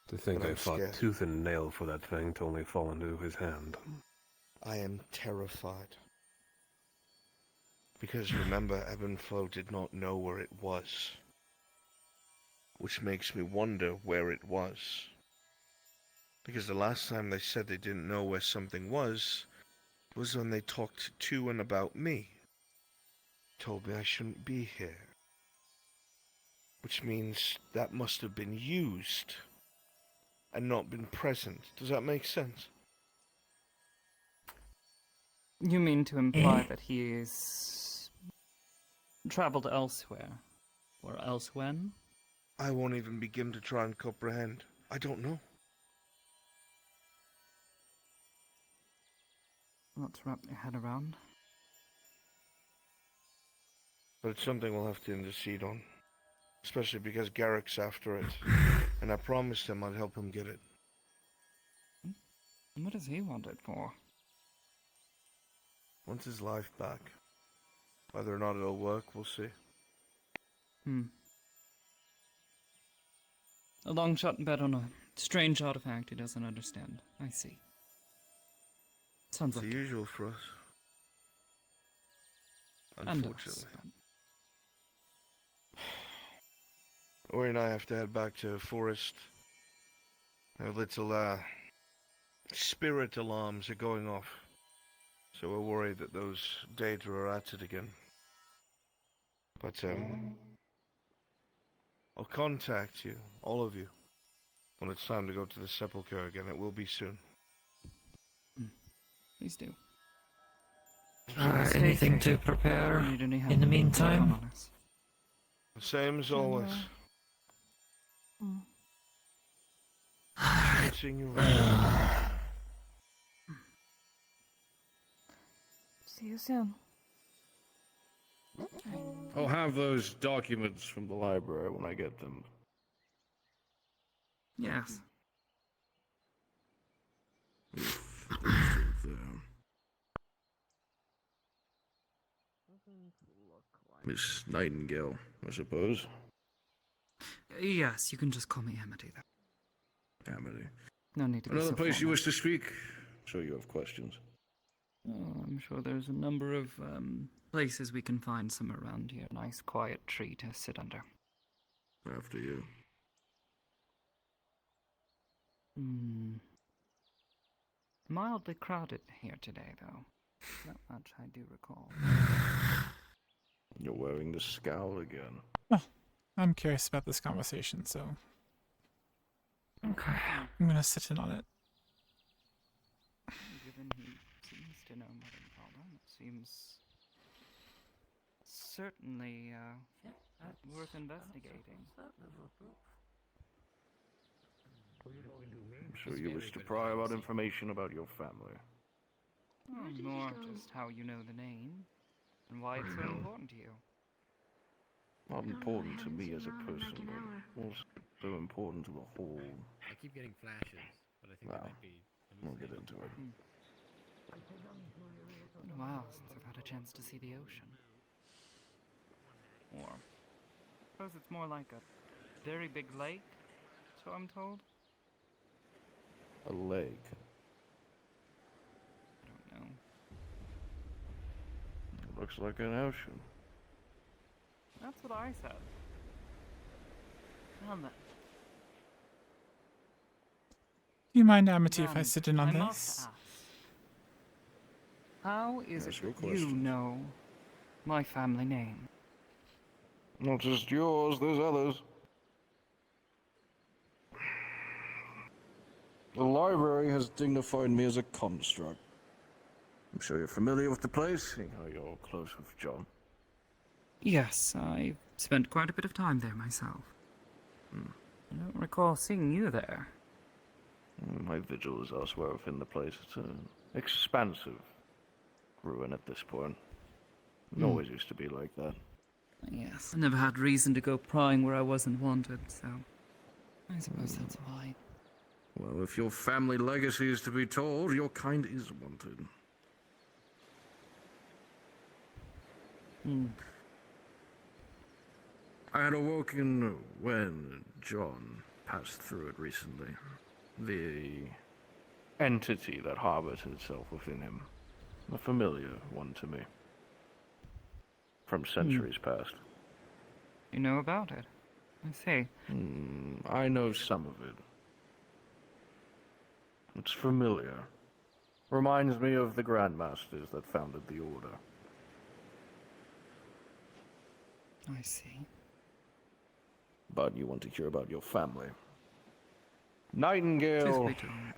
To think But I I'm fought scared. tooth and nail for that thing to only fall into his hand. I am terrified. Because remember, ebb and flow did not know where it was. Which makes me wonder where it was. Because the last time they said they didn't know where something was when they talked to and about me. Told me I shouldn't be here. Which means that must have been used and not been present. Does that make sense? You mean to imply that he's traveled elsewhere? Or elsewhen? I won't even begin to try and comprehend. I don't know. Let's wrap your head around. But it's something we'll have to intercede on. Especially because Garrick's after it. And I promised him I'd help him get it. What does he want it for? Wants his life back. Whether or not it'll work, we'll see. A long shot bet on a strange artifact he doesn't understand. I see. Sounds It's like the usual for us. And us, Unfortunately. Ori and I have to head back to Forest. Our little, spirit alarms are going off. So we're worried that those Daedra are at it again. But, I'll contact you, all of you, when it's time to go to the Sepulchre again. It will be soon. Please do. Anything to prepare in the meantime? Same as always. Seeing you See you soon. I'll have those documents from the library when I get them. Yes. Miss Nightingale, I suppose. Yes, you can just call me Amity though. Amity. No need to be Another so place you formal. wish to speak? Sure you have questions. Oh, I'm sure there's a number of places we can find somewhere around here. Nice quiet tree to sit under. After you. Mildly crowded here today, though. Not much I do recall. You're wearing the scowl again. Well, I'm curious about this conversation, so Okay. I'm gonna sit in on it. Given he seems to know Mother Problem, it seems certainly worth investigating. I'm sure you wish to pry about information about your family. Oh, more just how you know the name and why it's so important to you. Not important to me as a person, but also important to the whole. I keep getting flashes, but I think that might be. We'll get into it. It's been a while since I've had a chance to see the ocean. Or, I suppose it's more like a very big lake, so I'm told. A lake. I don't know. It looks like an ocean. That's what I said. Well then. Do you mind, Amity, if I Then, sit in on I this? must ask, how is That's it your that you question. know my family name? Not just yours, there's others. The library has dignified me as a construct. I'm sure you're familiar with the place, seeing how you're close with John. Yes, I've spent quite a bit of time there myself. I don't recall seeing you there. My vigil is elsewhere within the place. It's an expansive ruin at this point. It always used to be like that. Yes. I never had reason to go prying where I wasn't wanted, so I suppose that's why. Well, if your family legacy is to be told, your kind is wanted. I had awoken when John passed through it recently. The entity that harbors itself within him. A familiar one to me. From centuries past. You know about it? I see. I know some of it. It's familiar. Reminds me of the Grandmasters that founded the Order. I see. But you want to hear about your family. Nightingale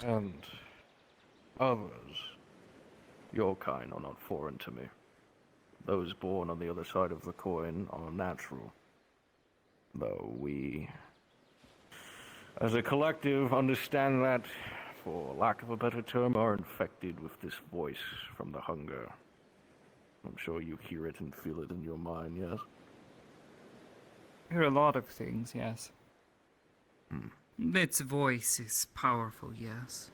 and others. Your kind are not foreign to me. Those born on the other side of the coin are natural. Though we, as a collective, understand that, for lack of a better term, are infected with this voice from the hunger. I'm sure you hear it and feel it in your mind, yes? Hear a lot of things, yes. Its voice is powerful, yes.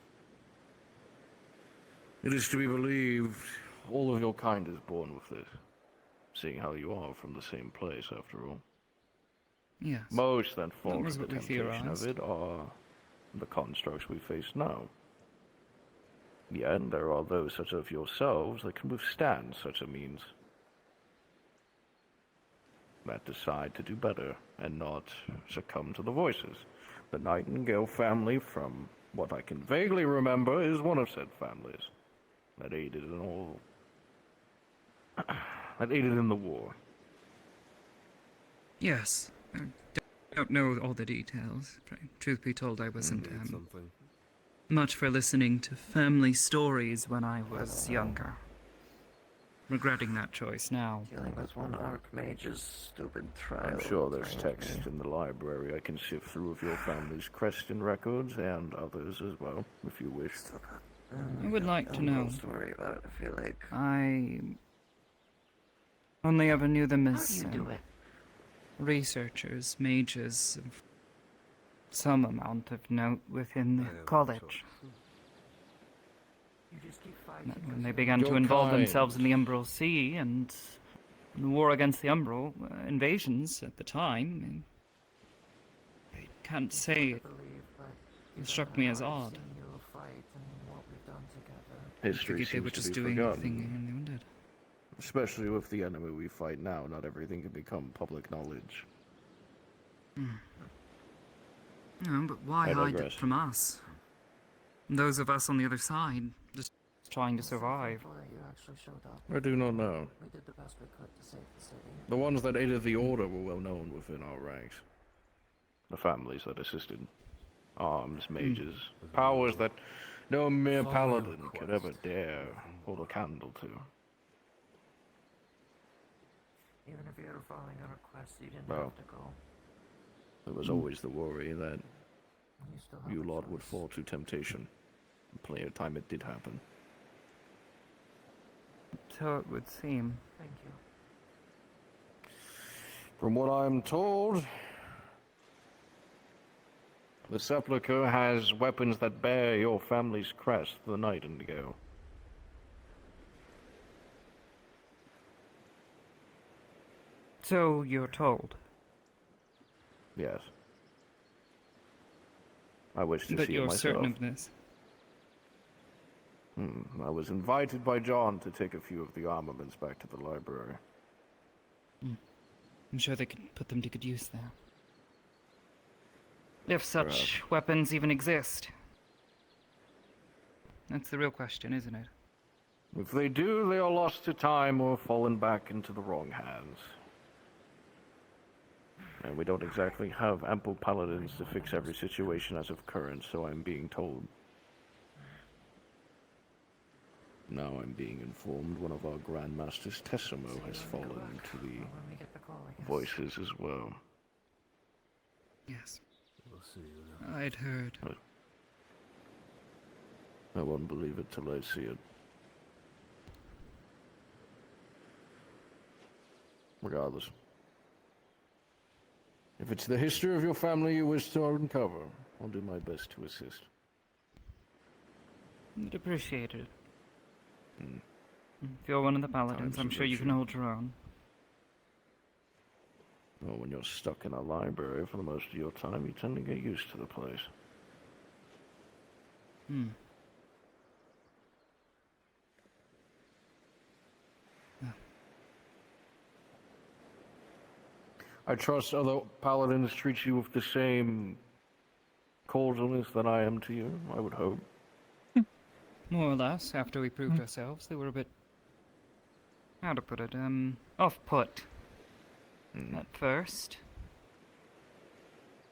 It is to be believed all of your kind is born with this, seeing how you are from the same place, after all. Yes. Most that fall was to the what we temptation of theorized. it are the constructs we face now. Yet there are those such as yourselves that can withstand such a means. That decide to do better and not succumb to the voices. The Nightingale family, from what I can vaguely remember, is one of said families that aided in all that aided in the war. Yes. I don't know all the details. Truth be told, I wasn't Something. much for listening to family stories when I was younger. Regretting that choice now. Dealing with one Archmage's stupid trial. I'm sure there's text in the library I can sift through of your family's Creston records and others as well, if you wish. I would like to know. To worry about, I feel like. I only ever knew them How as do you do it? researchers, mages, of some amount of note within the college. You just keep But fighting. when they began to involve themselves in the Umbral Sea and the war against the Umbral invasions at the time, I can't say it struck me as odd. History Figured they were seems to just be doing forgotten. everything they wanted. Especially with the enemy we fight now, not everything can become public knowledge. No, but why I hide digress. it from us? Those of us on the other side, just trying to survive. You actually showed up. I do not know. We did the best we could to save the city. The ones that aided the Order were well known within our ranks. The families that assisted. Arms, mages, powers that no mere paladin could ever dare hold a candle to. Even if you were following a request, you didn't Well, have to go. there was always the worry that You still have you a lot would choice. fall to temptation. Plenty of time it did happen. So it would seem. Thank you. From what I'm told, the Sepulchre has weapons that bear your family's crest, the Nightingale. So you're told. Yes. I wish to But see it you're myself. certain of this. I was invited by John to take a few of the armaments back to the library. I'm sure they could put them to good use there. If such weapons even exist. That's the real question, isn't it? If they do, they are lost to time or fallen back into the wrong hands. And we don't exactly have ample paladins to fix every situation as of current, so I'm being told. Now I'm being informed one of our Grandmasters, Tessimo, has fallen to the voices as well. Yes. We'll see you. I'd heard. I won't believe it till I see it. Regardless. If it's the history of your family you wish to uncover, I'll do my best to assist. I'd appreciate it. If you're one of the paladins, I'm sure you can hold your own. Well, when you're stuck in a library for the most of your time, you tend to get used to the place. I trust other paladins treat you with the same cordialness that I am to you, I would hope. More or less, after we proved ourselves, they were a bit... how to put it, off-put. At first.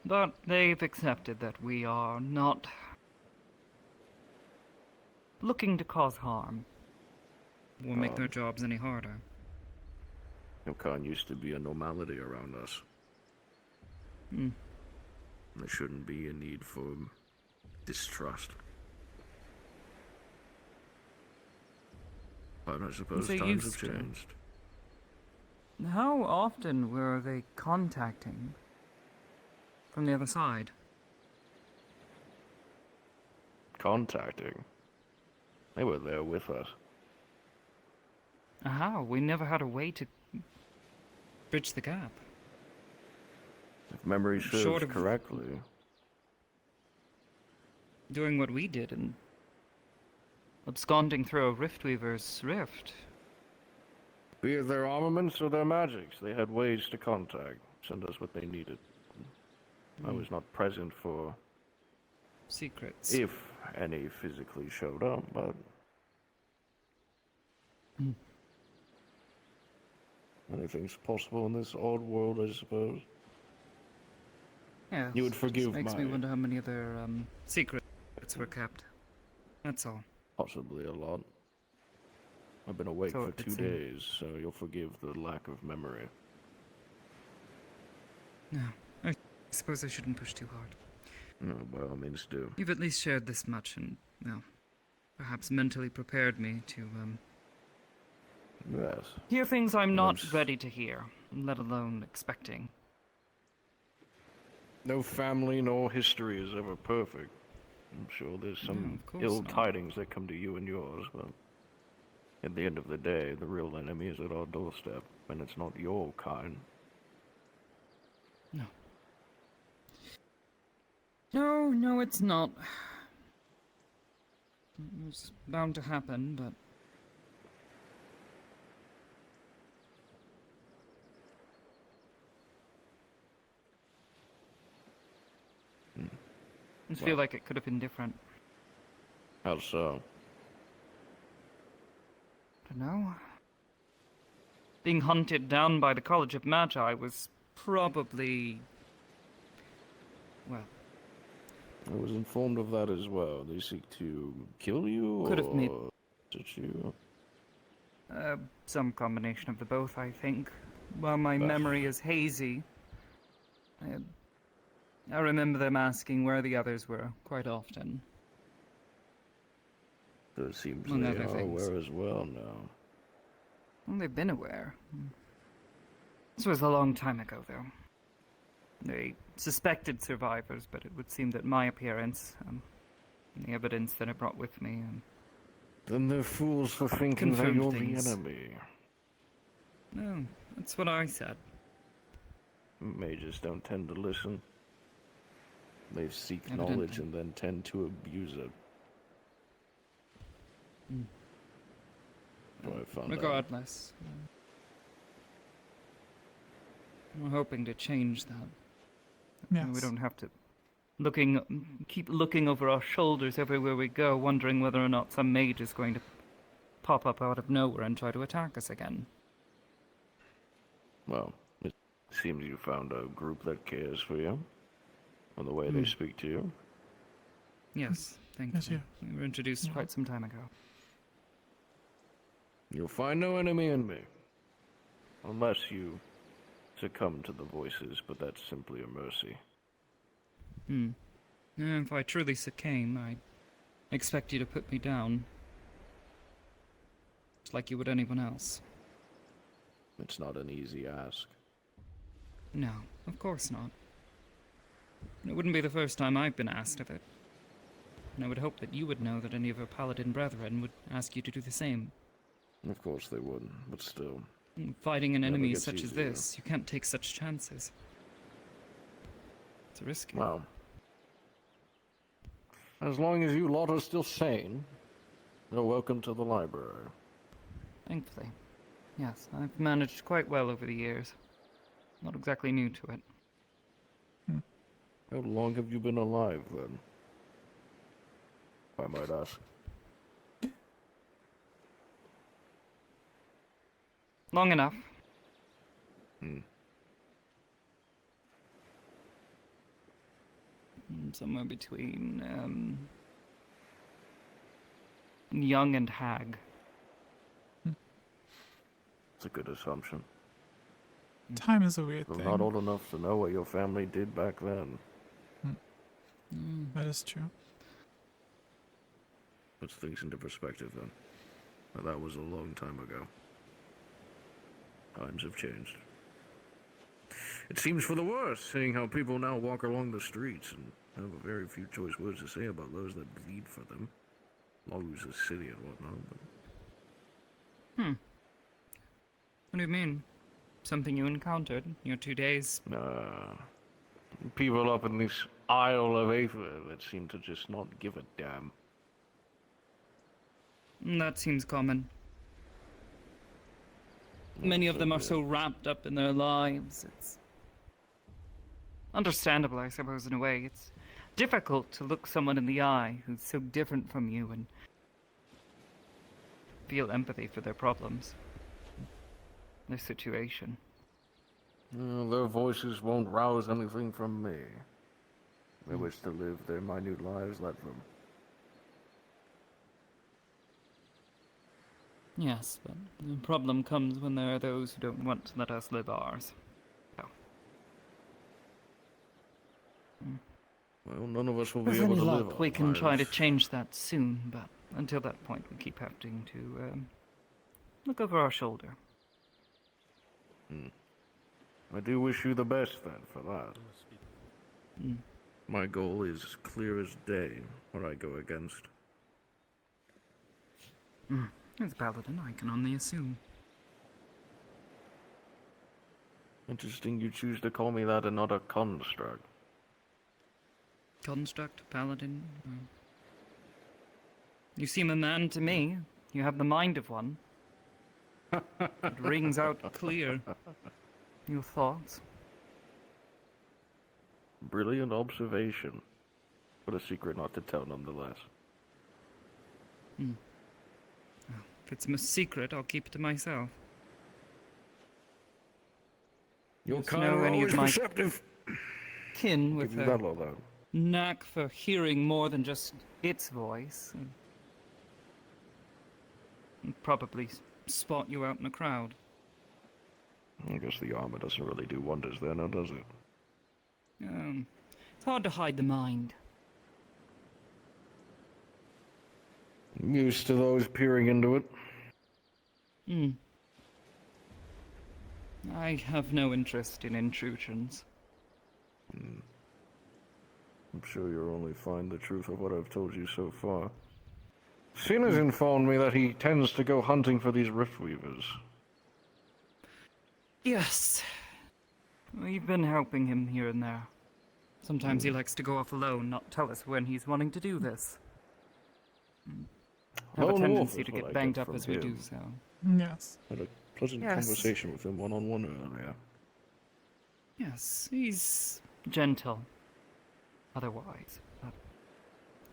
But they've accepted that we are not looking to cause harm or make their jobs any harder. Your kind used to be a normality around us. There shouldn't be a need for distrust. But I suppose They times have used to. changed. How often were they contacting from the other side? Contacting? They were there with us. How? We never had a way to bridge the gap. If memory serves Short of- correctly. Doing what we did and absconding through a Riftweaver's rift. Be it their armaments or their magics, they had ways to contact, send us what they needed. I was not present for... secrets. if any physically showed up, but... anything's possible in this odd world, I suppose. Yeah, You would forgive makes my... me wonder how many other secrets were kept. That's all. Possibly a lot. I've been awake So for it 2 seemed. days, so you'll forgive the lack of memory. No, I suppose I shouldn't push too hard. No, by all means do. You've at least shared this much and, well, perhaps mentally prepared me to, Yes. hear things I'm not ready to hear, let alone expecting. No family nor history is ever perfect. I'm sure there's some of course ill not. tidings that come to you and yours, but at the end of the day, the real enemy is at our doorstep, and it's not your kind. No. No, it's not. It was bound to happen, but... I just feel like it could have been different. How so? I don't know. Being hunted down by the College of Magi was probably... well... I was informed of that as well. They seek to kill you, Could have or made- did you? some combination of the both, I think. While my memory is hazy, I remember them asking where the others were quite often. So it seems Among they other are things. aware as well now. Well, they've been aware. This was a long time ago, though. They suspected survivors, but it would seem that my appearance, and the evidence that I brought with me, Then they're fools for thinking that confirmed you're things. the enemy. No, that's what I said. Mages don't tend to listen. They seek Evidently. knowledge and then tend to abuse it. So I found out. Regardless, we're hoping to change that. Yes. We don't have to keep looking over our shoulders everywhere we go, wondering whether or not some mage is going to pop up out of nowhere and try to attack us again. Well, it seems you found a group that cares for you, and the way they speak to you. Yes, thank Yes, you. We were introduced quite some time ago. You'll find no enemy in me. Unless you succumb to the voices, but that's simply a mercy. If I truly succumb, I expect you to put me down. Just like you would anyone else. It's not an easy ask. No, of course not. It wouldn't be the first time I've been asked of it. And I would hope that you would know that any of your paladin brethren would ask you to do the same. Of course they would, but still. Fighting an Never enemy gets such as easier. this, you can't take such chances. It's risky. Well, as long as you lot are still sane, you're welcome to the library. Thankfully. Yes, I've managed quite well over the years. Not exactly new to it. How long have you been alive, then? I might ask. Long enough. Somewhere between, young and hag. It's a good assumption. Time is a weird Though thing. not old enough to know what your family did back then. That is true. Puts things into perspective, then. Now, that was a long time ago. Times have changed. It seems for the worse, seeing how people now walk along the streets and have a very few choice words to say about those that bleed for them. Lose the city and whatnot. But... What do you mean? Something you encountered in your 2 days? People up in this Isle of Aether that seem to just not give a damn. That seems common. Many of them are so wrapped up in their lives. It's understandable, I suppose, in a way. It's difficult to look someone in the eye who's so different from you and feel empathy for their problems, their situation. Their voices won't rouse anything from me. They wish to live their minute lives, let them. Yes, but the problem comes when there are those who don't want to let us live ours. So. Well, none of us will With be able any to live luck, our we can try to lives. change that soon, but until that point, we keep having to look over our shoulder. I do wish you the best, then, for that. My goal is clear as day, what I go against. As a paladin, I can only assume. Interesting you choose to call me that and not a construct. Construct, paladin. You seem a man to me. You have the mind of one. It rings out clear. Your thoughts. Brilliant observation. But a secret not to tell, nonetheless. If it's a secret, I'll keep it to myself. Your Just kind know are any always of my perceptive. kin with Give you a that, though. knack for hearing more than just its voice. And probably spot you out in a crowd. I guess the armor doesn't really do wonders there, now does it? It's hard to hide the mind. I'm used to those peering into it. I have no interest in intrusions. I'm sure you'll only find the truth of what I've told you so far. Sin has informed me that he tends to go hunting for these Riftweavers. Yes. We've been helping him here and there. Sometimes he likes to go off alone, not tell us when he's wanting to do this. Have a Lone wolf tendency is to what get I banged get up from as we do him. so. Yes. Had a pleasant Yes. conversation with him one-on-one earlier. Yes, he's gentle. Otherwise, but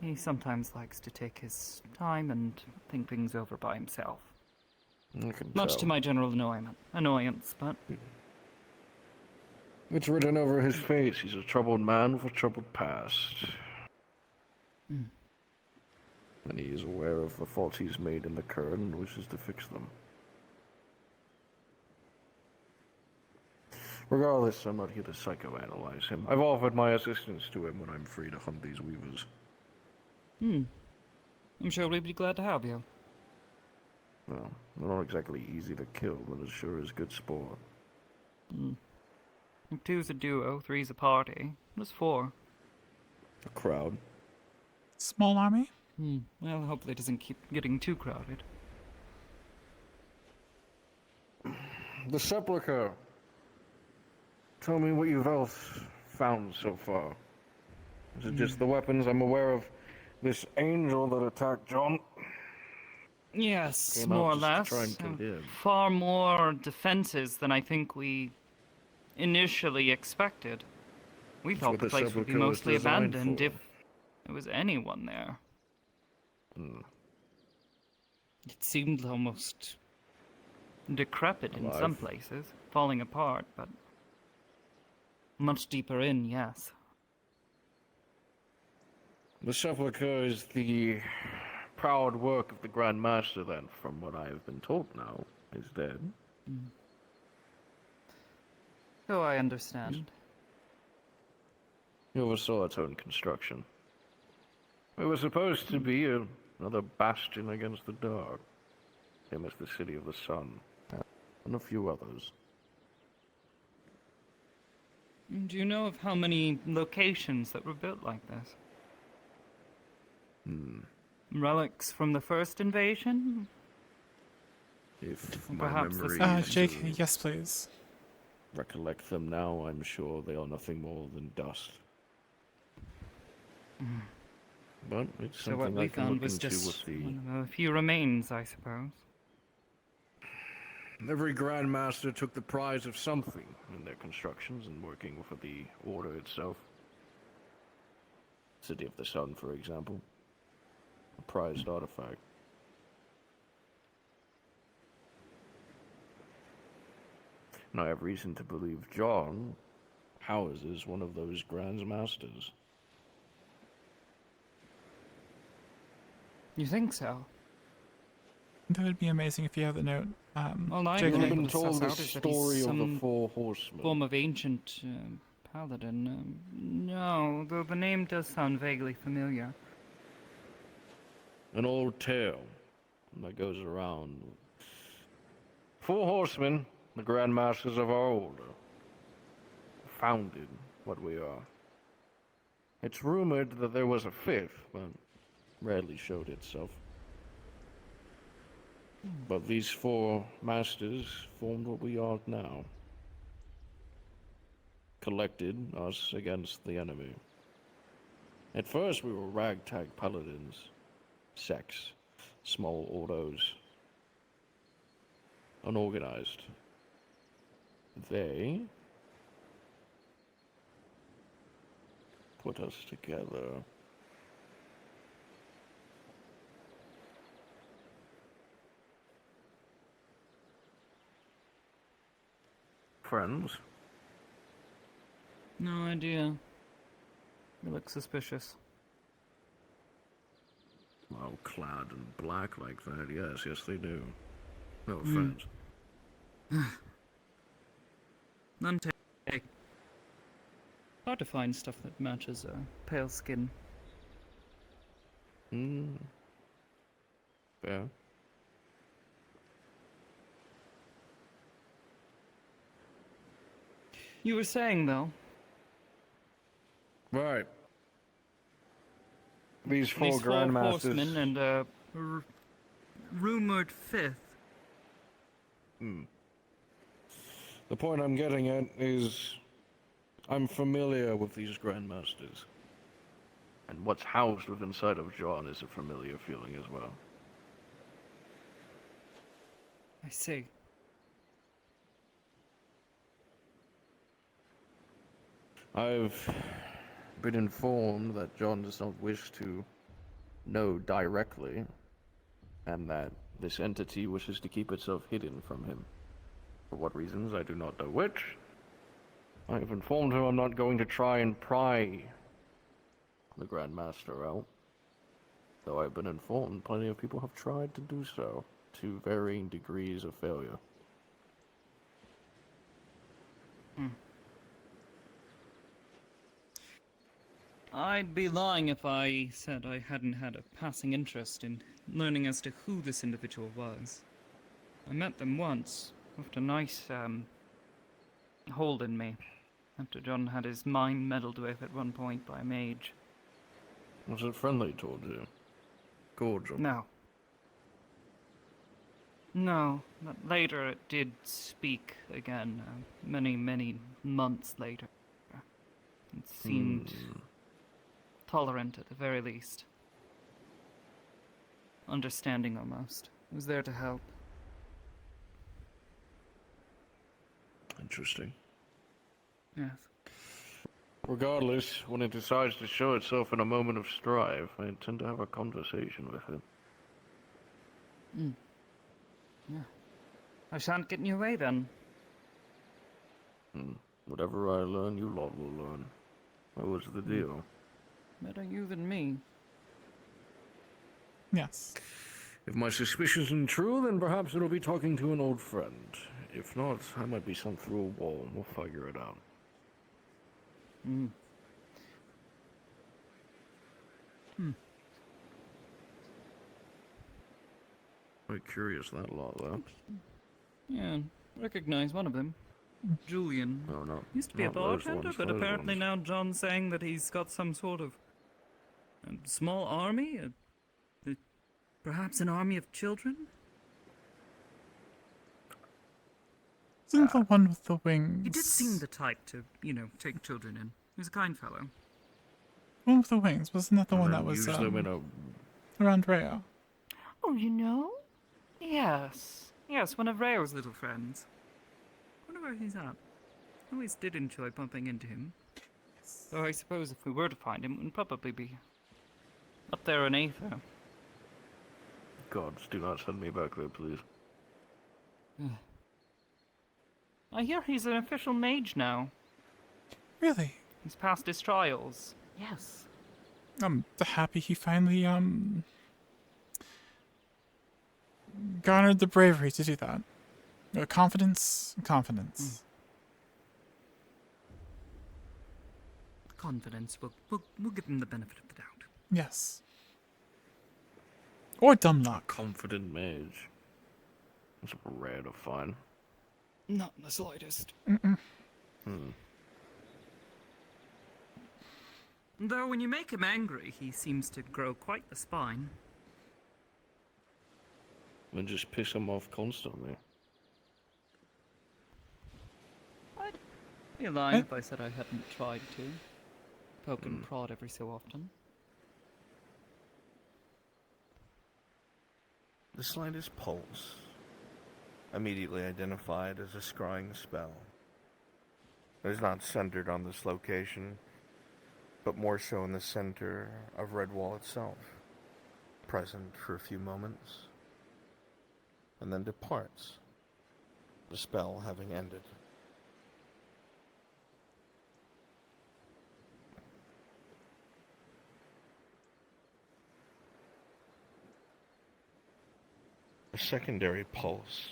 he sometimes likes to take his time and think things over by himself. I can Much tell. to my general annoyance, but It's written over his face. He's a troubled man with a troubled past. And he is aware of the faults he's made in the current and wishes to fix them. Regardless, I'm not here to psychoanalyze him. I've offered my assistance to him when I'm free to hunt these weavers. I'm sure we'd be glad to have you. Well, they're not exactly easy to kill, but it sure is good sport. Two's a duo, three's a party. What's four? A crowd. Small army? Well, hopefully it doesn't keep getting too crowded. The Sepulchre. Tell me what you've else found so far. Is it just the weapons? I'm aware of this angel that attacked John. Yes, Came out more or just to less. try and kill him. Far more defenses than I think we initially expected. We That's thought what the the place would be Sepulchre was mostly designed abandoned for. if there was anyone there. It seemed almost decrepit in some Alive. places, falling apart, but much deeper in, yes. The Sepulchre is the proud work of the Grand Master, then, from what I have been told now, is dead. So I understand. You oversaw its own construction. It was supposed to be another bastion against the dark, same as the City of the Sun, and a few others. Do you know of how many locations that were built like this? Relics from the first invasion? If Or my perhaps the memory second? is Jake, to yes, please. recollect them now, I'm sure they are nothing more than dust. But it's So what something we I can found look was into just with the... one of a few remains, I suppose. Every Grand Master took the prize of something in their constructions and working for the Order itself. City of the Sun, for example. A prized artifact. And I have reason to believe John houses one of those Grand Masters. You think so? That would be amazing if you have the note. Well, I've Jake, been I've able been to suss told the out is that story he's of the some Four Horsemen. form of ancient paladin. No, though the name does sound vaguely familiar. An old tale that goes around. Four Horsemen, the Grand Masters of our Order, founded what we are. It's rumored that there was a fifth, but rarely showed itself. But these four masters formed what we are now. Collected us against the enemy. At first we were ragtag paladins, sects, small ordos, unorganized. They put us together. Friends? No idea. You look suspicious. Well, clad in black like that, yes, they do. No offense. None take. Hard to find stuff that matches pale skin. Fair. You were saying, though. Right. These four Grandmasters. Horsemen and a rumored fifth. The point I'm getting at is I'm familiar with these Grandmasters. And what's housed within inside of John is a familiar feeling as well. I see. I've been informed that John does not wish to know directly, and that this entity wishes to keep itself hidden from him. For what reasons, I do not know which. I have informed him I'm not going to try and pry the Grand Master out. Though I've been informed plenty of people have tried to do so, to varying degrees of failure. I'd be lying if I said I hadn't had a passing interest in learning as to who this individual was. I met them once, left a nice, hold in me, after John had his mind meddled with at one point by a mage. Was it friendly towards you? Cordial? No. No, but later it did speak again, many, many months later. It seemed tolerant at the very least. Understanding almost. It was there to help. Interesting. Yes. Regardless, when it decides to show itself in a moment of strife, I intend to have a conversation with it. Yeah. I shan't get in your way then. Whatever I learn, you lot will learn. What was the deal? Better you than me. Yes. If my suspicions are true, then perhaps it'll be talking to an old friend. If not, I might be sent through a wall and we'll figure it out. Quite curious, that lot, though. Yeah, recognize one of them. Julian. Oh, no. Used to be a Not those bartender, ones, but those apparently ones. now John's saying that he's got some sort of small army? Perhaps an army of children? Isn't the one with the wings? He did seem the type to, take children in. He was a kind fellow. One with the wings, wasn't that the And one then that was use them in a... around Rayo? Oh, you know? Yes. Yes, one of Rayo's little friends. Wonder where he's at. Always did enjoy bumping into him. Though I suppose if we were to find him, it would probably be up there in Aether. Gods, do not send me back there, please. I hear he's an official mage now. Really? He's passed his trials. Yes. I'm happy he finally garnered the bravery to do that. Confidence. Confidence. We'll give him the benefit of the doubt. Yes. Or dumb luck. Confident mage. That's rare to find. Not in the slightest. Though when you make him angry, he seems to grow quite the spine. And just piss him off constantly. I'd be lying if I said I hadn't tried to. Poke and prod every so often. The slightest pulse, immediately identified as a scrying spell. It is not centered on this location, but more so in the center of Redwall itself, present for a few moments, and then departs, the spell having ended. A secondary pulse.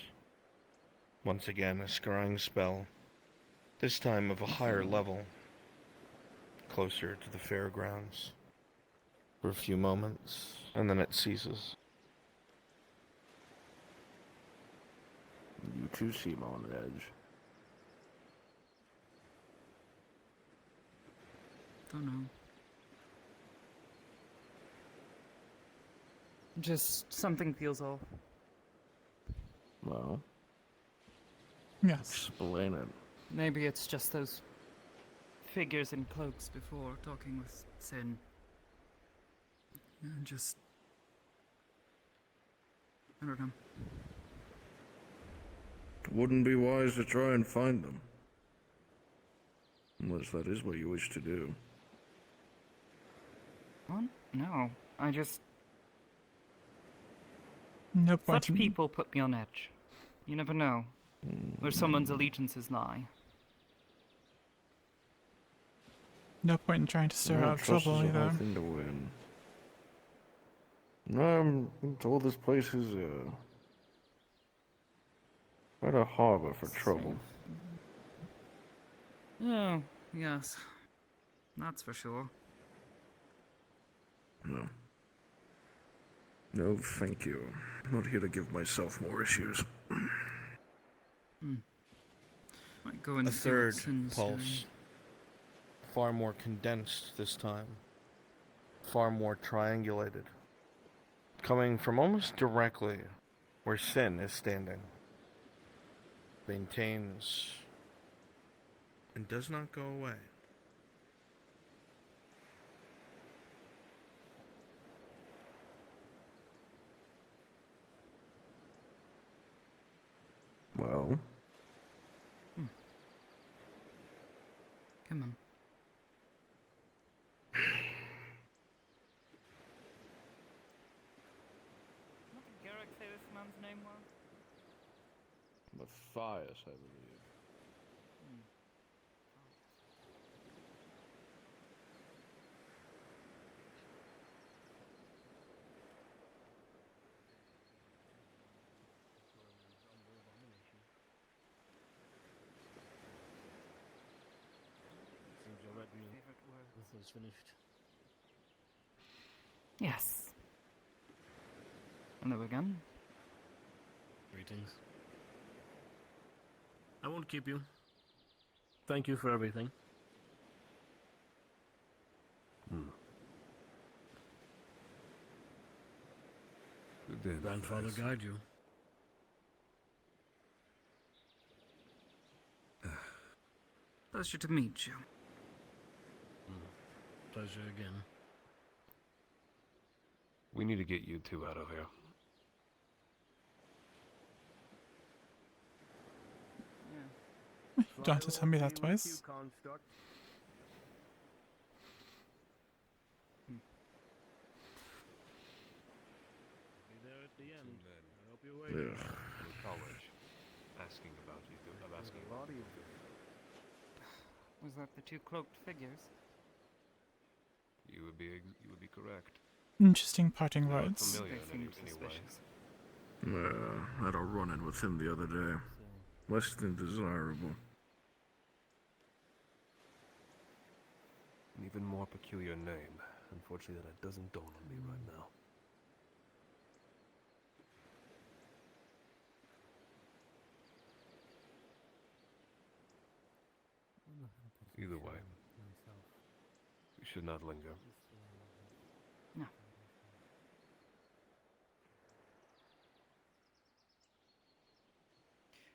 Once again, a scrying spell, this time of a higher level, closer to the fairgrounds, for a few moments, and then it ceases. You too seem on edge. Don't know. Just something feels off. Well, yes. Explain it. Maybe it's just those figures in cloaks before talking with Sin. Just... I don't know. Wouldn't be wise to try and find them. Unless that is what you wish to do. What? No, I just... No point. Such people put me on edge. You never know where someone's allegiances lie. No point in trying to stir out trouble Trust is a hard either. thing to win. I'm told this place is quite a harbor for trouble. Oh, yes. That's for sure. No. No, thank you. I'm not here to give myself more issues. Might go and A see third what Sin's pulse. Far more condensed this time. Far more triangulated. Coming from almost directly where Sin is standing. Maintains and does not go away. Well, Come on. What did Garrick say this man's name was? Matthias, I believe. Seems you're ready. This is finished. Yes. Hello again. Greetings. I won't keep you. Thank you for everything. Good day, Grandfather Matthias. guide you. Pleasure to meet you. Pleasure again. We need to get you two out of here. You don't have to tell me that twice. Be there at the end. I hope you're From waiting. college, asking about you. I'm asking about you. Was that the two cloaked figures? You would be correct. Interesting parting Not words. familiar They in seemed any way. suspicious. I had a run-in with him the other day. Less than desirable. An even more peculiar name. Unfortunately, that doesn't dawn on me right now. Either way, we should not linger. No.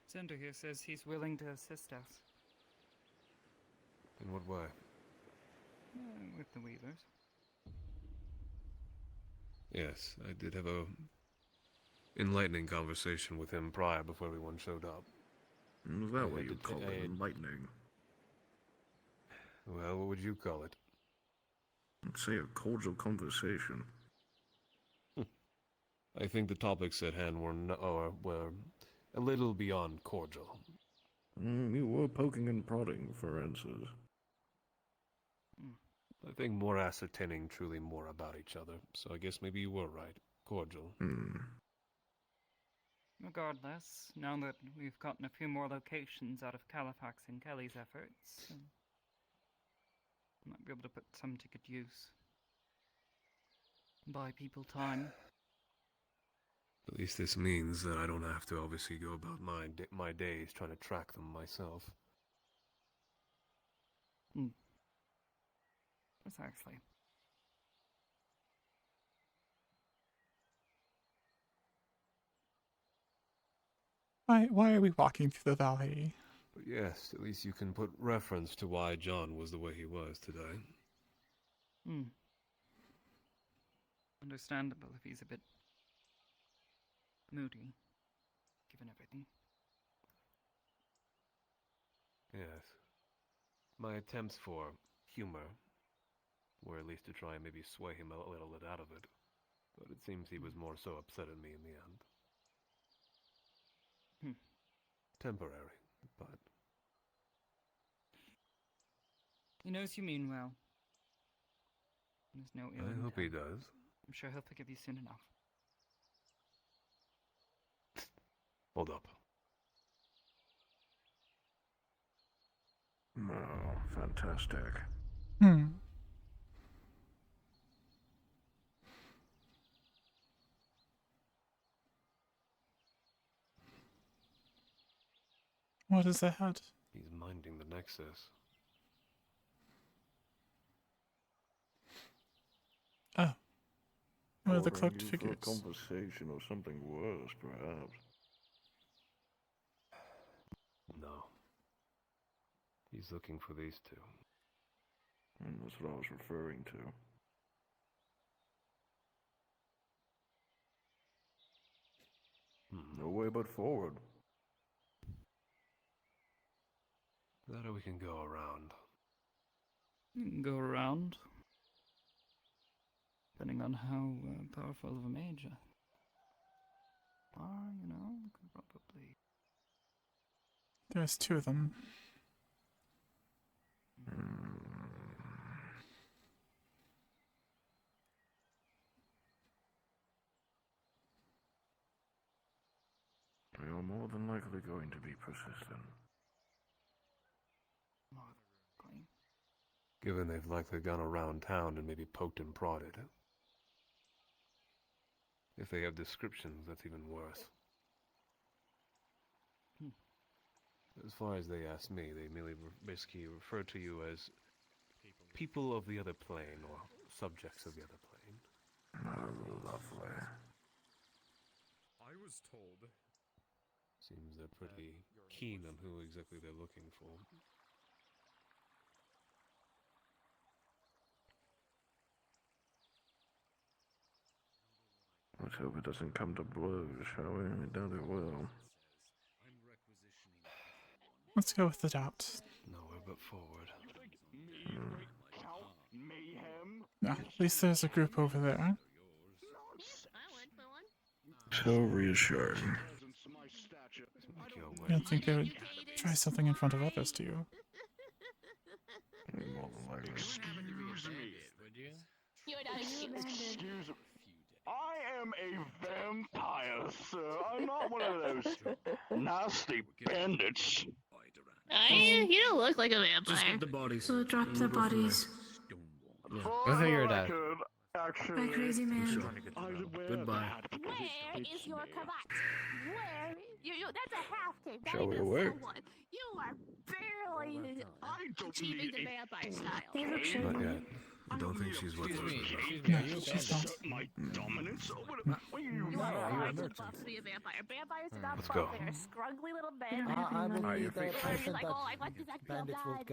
Cinder here says he's willing to assist us. In what way? With the Weavers. Yes, I did have a enlightening conversation with him prior before everyone showed up. Is that what you call it? Enlightening? Well, what would you call it? I'd say a cordial conversation. I think the topics at hand were a little beyond cordial. You were poking and prodding for answers. I think more ascertaining truly more about each other, so I guess maybe you were right. Cordial. Regardless, now that we've gotten a few more locations out of Califax and Kelly's efforts, might be able to put some to good use. Buy people time. At least this means that I don't have to obviously go about my days trying to track them myself. Precisely. Why are we walking through the valley? But yes, at least you can put reference to why John was the way he was today. Understandable if he's a bit moody, given everything. Yes. My attempts for humor were at least to try and maybe sway him a little bit out of it. But it seems he was more so upset at me in the end. Temporary, but... He knows you mean well. There's no ill I hope he intent. does. I'm sure he'll forgive you soon enough. Hold up. Oh, fantastic. What is ahead? He's minding the Nexus. Oh. What are the Ordering cloaked you for a figures? conversation or something worse, perhaps. No. He's looking for these two. And that's what I was referring to. No way but forward. That or we can go around. You can go around. Depending on how powerful of a mage you are, you know, could probably. There's two of them. We are more than likely going to be persistent. Given they've likely gone around town and maybe poked and prodded. If they have descriptions, that's even worse. As far as they ask me, they merely basically refer to you as people of the other plane, or subjects of the other plane. Oh, lovely. I was told. Seems they're pretty keen on who exactly they're looking for. Let's hope it doesn't come to blows, shall we? I doubt it will. Let's go with the doubt. Nowhere but forward. No, at least there's a group over there. So reassuring. I don't think they would try something in front of others, do you? More than likely. Excuse me. Would you? You're not excused. Excuse me. I am a vampire, sir. I'm not one of those nasty bandits. You don't look like a vampire. Just get the bodies. So drop the bodies. I think you're dead. Actually, Bye, crazy man. Goodbye. Where is your cravat? Where? That's a half tape. That Shall we is a away? full one. You are barely achieving the vampire style. They look shady. Not yet. I don't think she's worth it. No, she's not. My dominance over You are too buff to be a vampire. Vampires are not Let's buff. go. They're scruggly little men. I believe that Like, oh, I want to bandits will